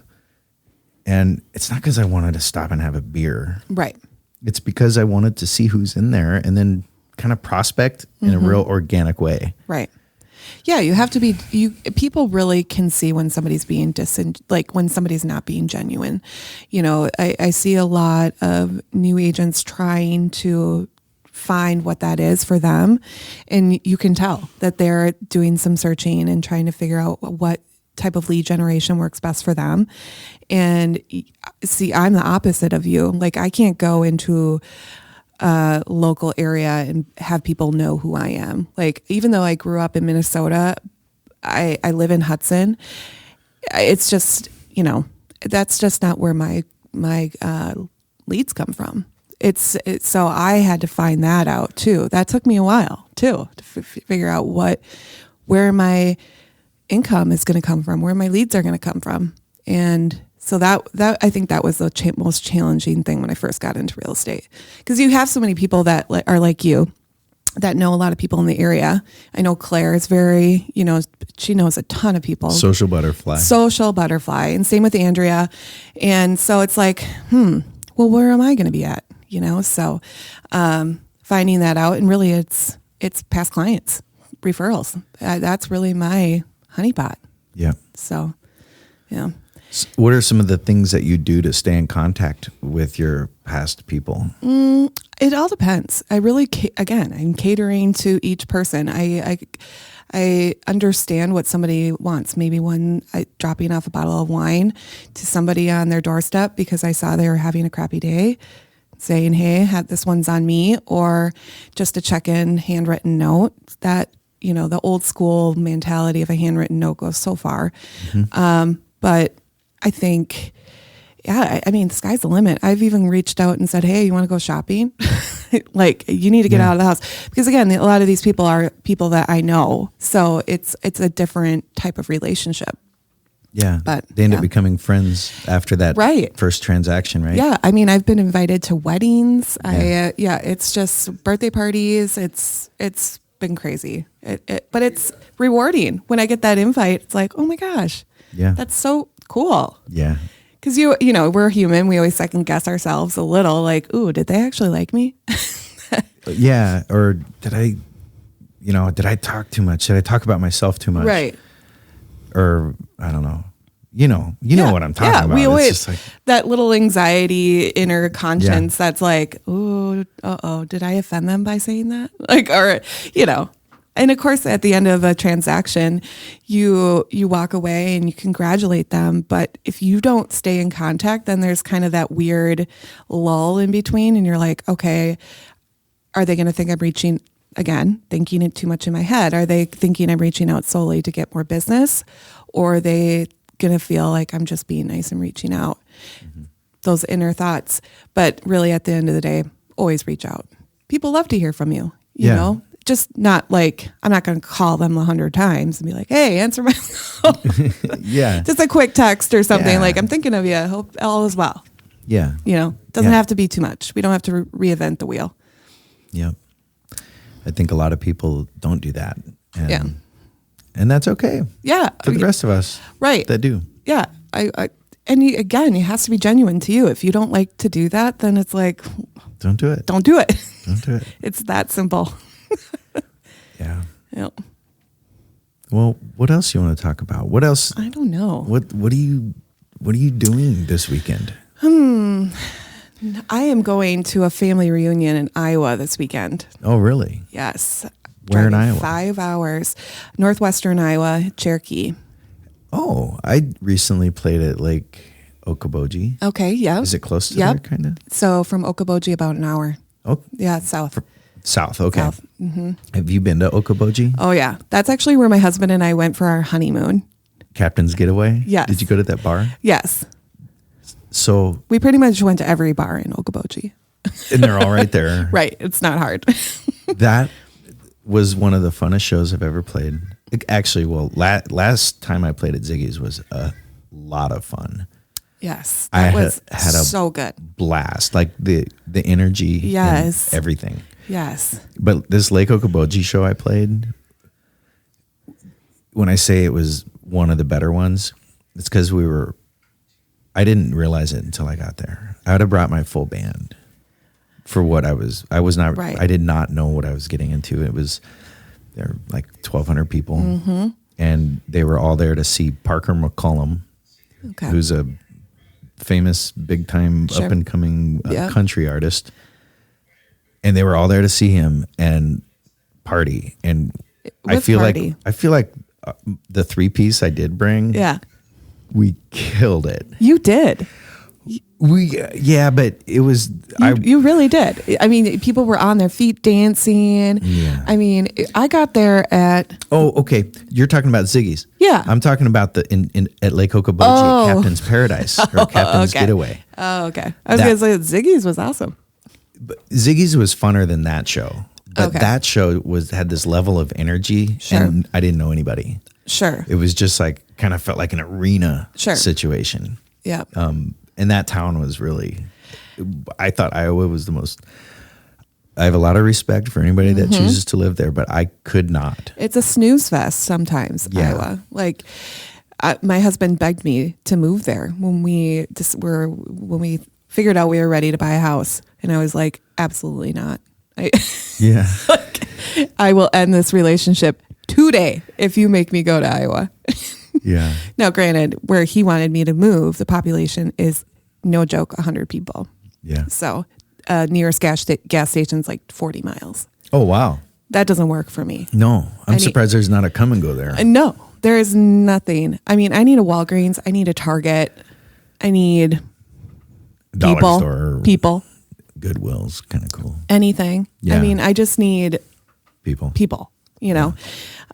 and it's not because I wanted to stop and have a beer. Right. It's because I wanted to see who's in there and then kind of prospect in a real organic way. Right. Yeah, you have to be. People really can see when somebody's being when somebody's not being genuine. I see a lot of new agents trying to find what that is for them, and you can tell that they're doing some searching and trying to figure out what type of lead generation works best for them. And see, I'm the opposite of you. Like, I can't go into a local area and have people know who I am. Like, even though I grew up in Minnesota, I live in Hudson. It's just, that's just not where my leads come from. It's so I had to find that out too. That took me a while too to figure out where my income is going to come from, where my leads are going to come from. And so that I think that was the most challenging thing when I first got into real estate, because you have so many people that are like you, that know a lot of people in the area. I know Claire is very, she knows a ton of people. Social butterfly. And same with Andrea. And so it's like, well, where am I going to be at? So finding that out, and really it's past clients, referrals. That's really my honeypot. Yeah. So, yeah. What are some of the things that you do to stay in contact with your past people? It all depends. I really, again, I'm catering to each person. I understand what somebody wants. Maybe dropping off a bottle of wine to somebody on their doorstep because I saw they were having a crappy day, saying, hey, this one's on me, or just a check-in handwritten note. That, the old school mentality of a handwritten note goes so far. But I think, the sky's the limit. I've even reached out and said, hey, you want to go shopping? Like, you need to get Yeah. out of the house. Because again, a lot of these people are people that I know. So it's a different type of relationship. Yeah. But, they end yeah. up becoming friends after that Right. first transaction, right? Yeah. I mean, I've been invited to weddings. Yeah. It's just birthday parties. It's been crazy. But it's rewarding when I get that invite. It's like, oh my gosh, Yeah. that's so cool. Yeah. Because you know, we're human. We always second guess ourselves a little. Like, ooh, did they actually like me? Yeah. Or did I talk too much? Did I talk about myself too much? Right. Or I don't know. You know what I'm talking about. We It's always just like, that little anxiety, inner conscience that's like, ooh, did I offend them by saying that? Like, or you know. And of course, at the end of a transaction, you walk away and you congratulate them. But if you don't stay in contact, then there's kind of that weird lull in between. And you're like, okay, are they going to think I'm reaching, again, thinking it too much in my head? Are they thinking I'm reaching out solely to get more business? Or are they going to feel like I'm just being nice and reaching out? Mm-hmm. Those inner thoughts. But really, at the end of the day, always reach out. People love to hear from you, you know? Just not like, I'm not going to call them 100 times and be like, hey, answer my phone. yeah. Just a quick text or something Yeah. like, I'm thinking of you. I hope all is well. Yeah. You know, doesn't Yeah. have to be too much. We don't have to reinvent the wheel. Yep. I think a lot of people don't do that. And, Yeah. And that's okay. Yeah. For the rest of us. Right. That do. Yeah. Again, it has to be genuine to you. If you don't like to do that, then it's like, Don't do it. don't do it. Don't do it. It's that simple. Yeah. Yep. Well, what else you want to talk about? What else? I don't know. What are you doing this weekend? I am going to a family reunion in Iowa this weekend. Oh, really? Yes. Where in Driving Iowa? 5 hours. Northwestern Iowa, Cherokee. Oh, I recently played at Lake Okoboji. Okay, yeah. Is it close to Yep. there, kind of? So from Okoboji, about an hour. Oh, Yeah, it's south. south. Okay. South. Mm-hmm. Have you been to Okoboji? Oh, yeah. That's actually where my husband and I went for our honeymoon. Captain's Getaway? Yes. Did you go to that bar? Yes. So, We pretty much went to every bar in Okoboji. and they're all right there. Right. It's not hard. That was one of the funnest shows I've ever played. Actually, well, last time I played at Ziggy's was a lot of fun. Yes. I That was had a so good. blast, like the energy, Yes. and everything. Yes. But this Lake Okoboji show I played, when I say it was one of the better ones, it's because I didn't realize it until I got there. I would have brought my full band for what I was not, Right. I did not know what I was getting into. There were like 1,200 people, Mm-hmm. and they were all there to see Parker McCollum, Okay. who's a famous, big time, Sure. up and coming Yeah. country artist. And they were all there to see him and party. And I With feel party. like the 3-piece I did bring, Yeah. we killed it. You did. But it was, You really did. I mean, people were on their feet dancing. Yeah. I mean, I got there at, oh, okay. You're talking about Ziggy's. Yeah. I'm talking about at Lake Okoboji Oh. at Captain's Paradise or Captain's okay. Getaway. oh, okay. I was going to say Ziggy's was awesome. But Ziggy's was funner than that show. But Okay. that show had this level of energy, Sure. and I didn't know anybody. Sure. It was just like kind of felt like an arena Sure. situation. Yeah. And that town was really, I thought Iowa was the most, I have a lot of respect for anybody that chooses to live there, but I could not. It's a snooze fest sometimes, Yeah. Iowa. Like, my husband begged me to move there when we figured out we were ready to buy a house. And I was like, absolutely not. Yeah. I will end this relationship today if you make me go to Iowa. Yeah. Now, granted, where he wanted me to move, the population is, no joke, 100 people. Yeah. So nearest gas station's like 40 miles. Oh, wow. That doesn't work for me. No, I'm need- surprised there's not a come and go there. No, there is nothing. I mean, I need a Walgreens. I need a Target. I need Dollar people. store. People. Goodwill's kind of cool. Anything. Yeah. I mean, I just need People. people, you know,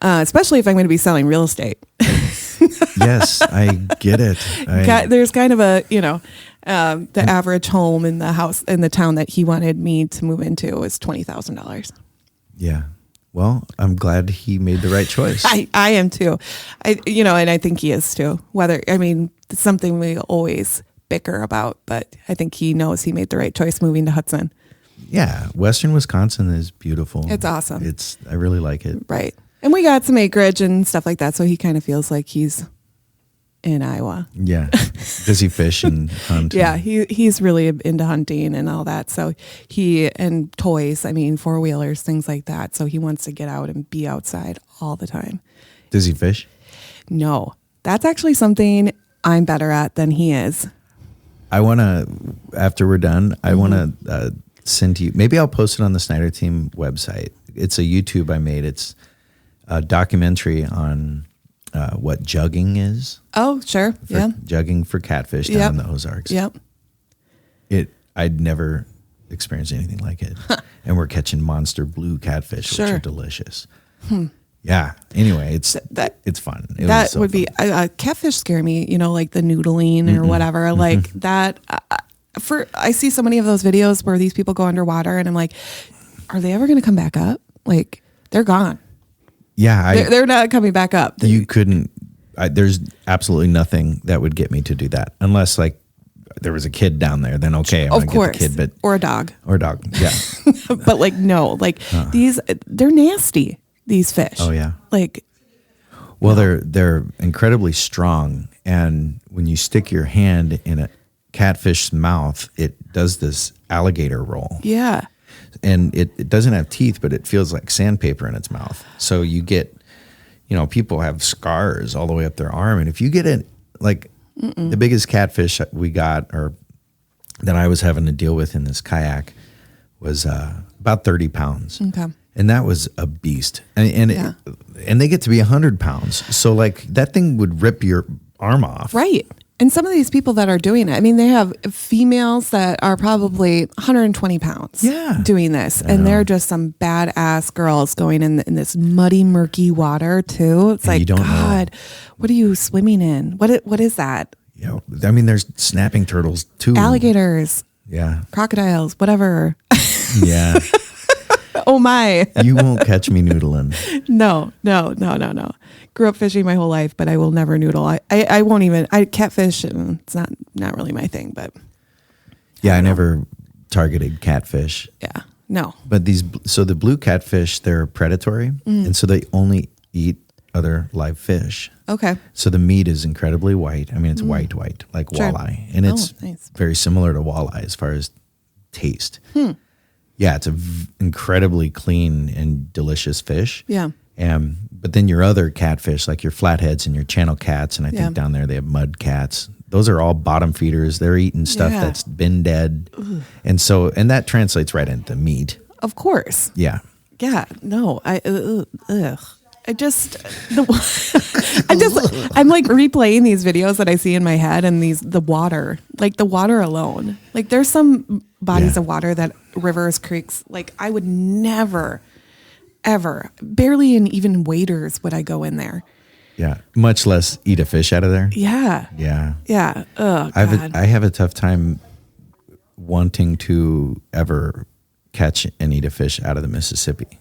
especially if I'm going to be selling real estate. Yes, I get it. There's kind of a, the average home in the house in the town that he wanted me to move into was $20,000. Yeah. Well, I'm glad he made the right choice. I am too. And I think he is too. It's something we always bicker about, but I think he knows he made the right choice moving to Hudson. Yeah. Western Wisconsin is beautiful. It's awesome. I really like it. Right. And we got some acreage and stuff like that. So he kind of feels like he's in Iowa. Yeah. Does he fish and hunt? Yeah, he's really into hunting and all that. So and toys, four-wheelers, things like that. So he wants to get out and be outside all the time. Does he fish? No, that's actually something I'm better at than he is. I want to, after we're done, I want to send to you. Maybe I'll post it on the Snyder Team website. It's a YouTube I made. It's a documentary on what jugging is. Oh, sure. Yeah. Jugging for catfish down in the Ozarks. Yep. I'd never experienced anything like it. And we're catching monster blue catfish, which are delicious. Yeah. Anyway, it's fun. That would be catfish scare me, like the noodling or whatever, like that. I see so many of those videos where these people go underwater and I'm like, are they ever going to come back up? Like they're gone. Yeah. They're not coming back up. You couldn't, there's absolutely nothing that would get me to do that unless like there was a kid down there, then okay. I'm of gonna course. get the kid, or a dog. Yeah. But like, no, like they're nasty, these fish. Oh yeah. Like, well, they're incredibly strong. And when you stick your hand in a catfish's mouth, it does this alligator roll. yeah. And it doesn't have teeth, but it feels like sandpaper in its mouth. So you get, people have scars all the way up their arm. And if you get it, like the biggest catfish we got or that I was having to deal with in this kayak was about 30 pounds. Okay. And that was a beast. And they get to be 100 pounds. So like that thing would rip your arm off. Right. And some of these people that are doing it, they have females that are probably 120 pounds doing this. And they're just some badass girls going in this muddy, murky water too. It's like, God, what are you swimming in? What is that? Yeah. There's snapping turtles too. Alligators. Yeah. Crocodiles, whatever. Yeah. Oh my. You won't catch me noodling. No. Grew up fishing my whole life, but I will never noodle. I won't even. I catfish, and it's not really my thing. But yeah, I never targeted catfish. Yeah, no. But the blue catfish, they're predatory, and so they only eat other live fish. Okay. So the meat is incredibly white. It's white, like walleye, and it's very similar to walleye as far as taste. Yeah, it's incredibly clean and delicious fish. Yeah. But then your other catfish, like your flatheads and your channel cats, and I think down there they have mud cats. Those are all bottom feeders. They're eating stuff that's been dead. Ugh. And that translates right into meat. Of course. Yeah. Yeah. No. I'm like replaying these videos that I see in my head and the water alone. Like there's some bodies of water that rivers, creeks, like I would never, ever, barely in even waders would I go in there. Yeah. Much less eat a fish out of there. Yeah. Yeah. Yeah. Oh, God. I have a tough time wanting to ever catch and eat a fish out of the Mississippi.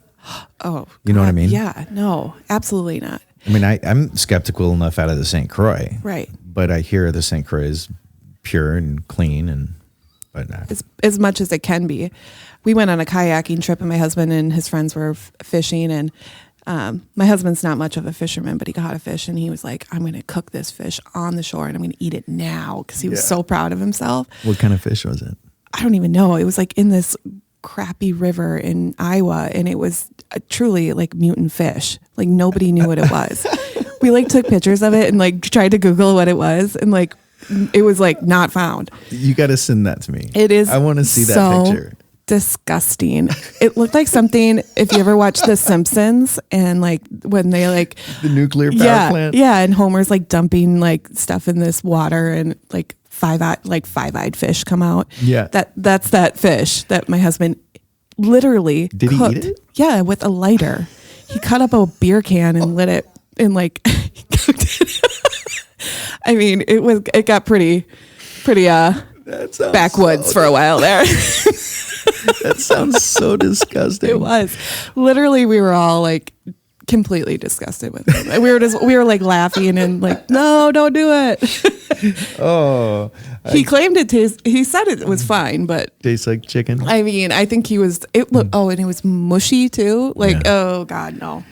Oh, you know what I mean? Yeah, no, absolutely not. I'm skeptical enough out of the St. Croix. Right. But I hear the St. Croix is pure and clean but not. As much as it can be. We went on a kayaking trip and my husband and his friends were fishing and my husband's not much of a fisherman, but he caught a fish and he was like, I'm going to cook this fish on the shore and I'm going to eat it now because he was so proud of himself. What kind of fish was it? I don't even know. It was like in this crappy river in Iowa and it was truly like mutant fish. Like nobody knew what it was. We like took pictures of it and like tried to Google what it was and like it was like not found. You got to send that to me. It is. I want to see that picture. Disgusting. It looked like something if you ever watched The Simpsons and like when they like the nuclear power plant. Yeah, and Homer's like dumping like stuff in this water and like five-eyed fish come out. Yeah. That's that fish that my husband literally Did cooked. He eat it? Yeah, with a lighter. He cut up a beer can and lit it and like he cooked it. I mean, it got pretty backwoods for a while there. That sounds so disgusting. It was. Literally, we were all like completely disgusted with him. We were like laughing and like, no, don't do it. Oh, He claimed he said it was fine, but tastes like chicken. I mean, I think and it was mushy too. Like, Yeah. oh God, no.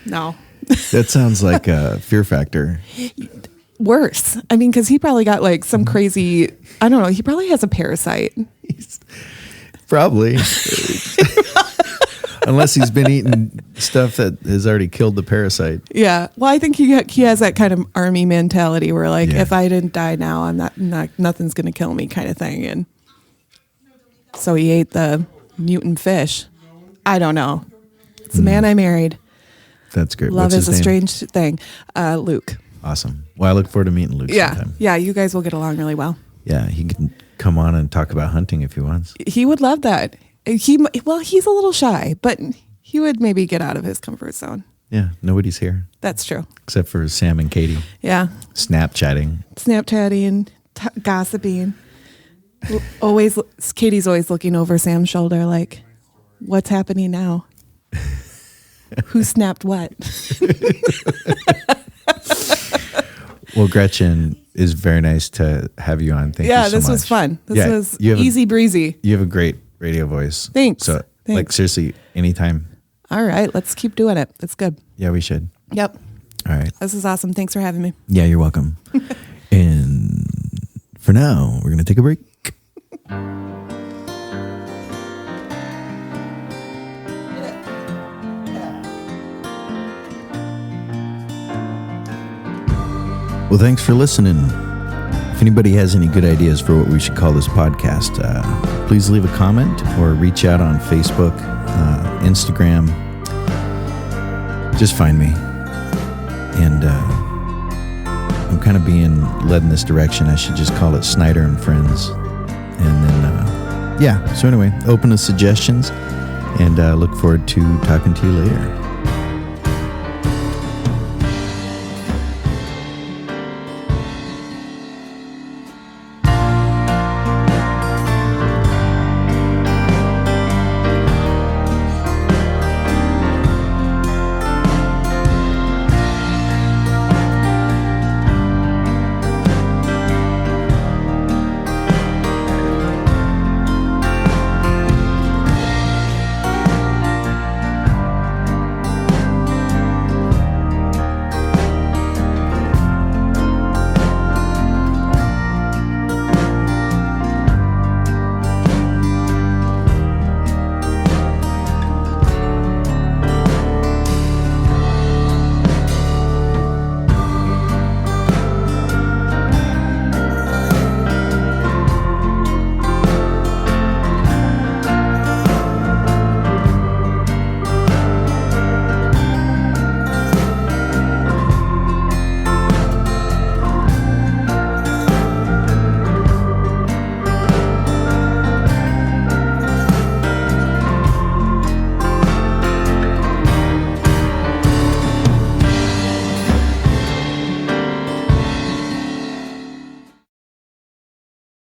That sounds like a Fear Factor. Worse. I mean, because he probably got like some crazy, I don't know, he probably has a parasite. Probably. Unless he's been eating stuff that has already killed the parasite. Yeah. Well, I think he has that kind of army mentality where like, Yeah. if I didn't die now, I'm not nothing's going to kill me kind of thing. And so he ate the mutant fish. I don't know. It's the man I married. That's great. Love What's is a his name? strange thing. Luke. Awesome. Well, I look forward to meeting Luke sometime. Yeah. You guys will get along really well. Yeah, he can come on and talk about hunting if he wants. He would love that. He's a little shy, but he would maybe get out of his comfort zone. Yeah, nobody's here That's true. except for Sam and Katie. Yeah. Snapchatting. Snapchatting, gossiping. Katie's always looking over Sam's shoulder like, what's happening now? Who snapped what? Well, Gretchen, is very nice to have you on. Thank you so much. Yeah, this was fun. This Yeah, was you have easy breezy. You have a great radio voice. Thanks. So, like, Thanks. seriously, anytime. All right, let's keep doing it. It's good. Yeah, we should. Yep. All right. This is awesome. Thanks for having me. Yeah, you're welcome. And for now, we're going to take a break. Well, thanks for listening. If anybody has any good ideas for what we should call this podcast, please leave a comment or reach out on Facebook, Instagram. Just find me. And I'm kind of being led in this direction. I should just call it Snyder and Friends. And then, so anyway, open to suggestions and look forward to talking to you later.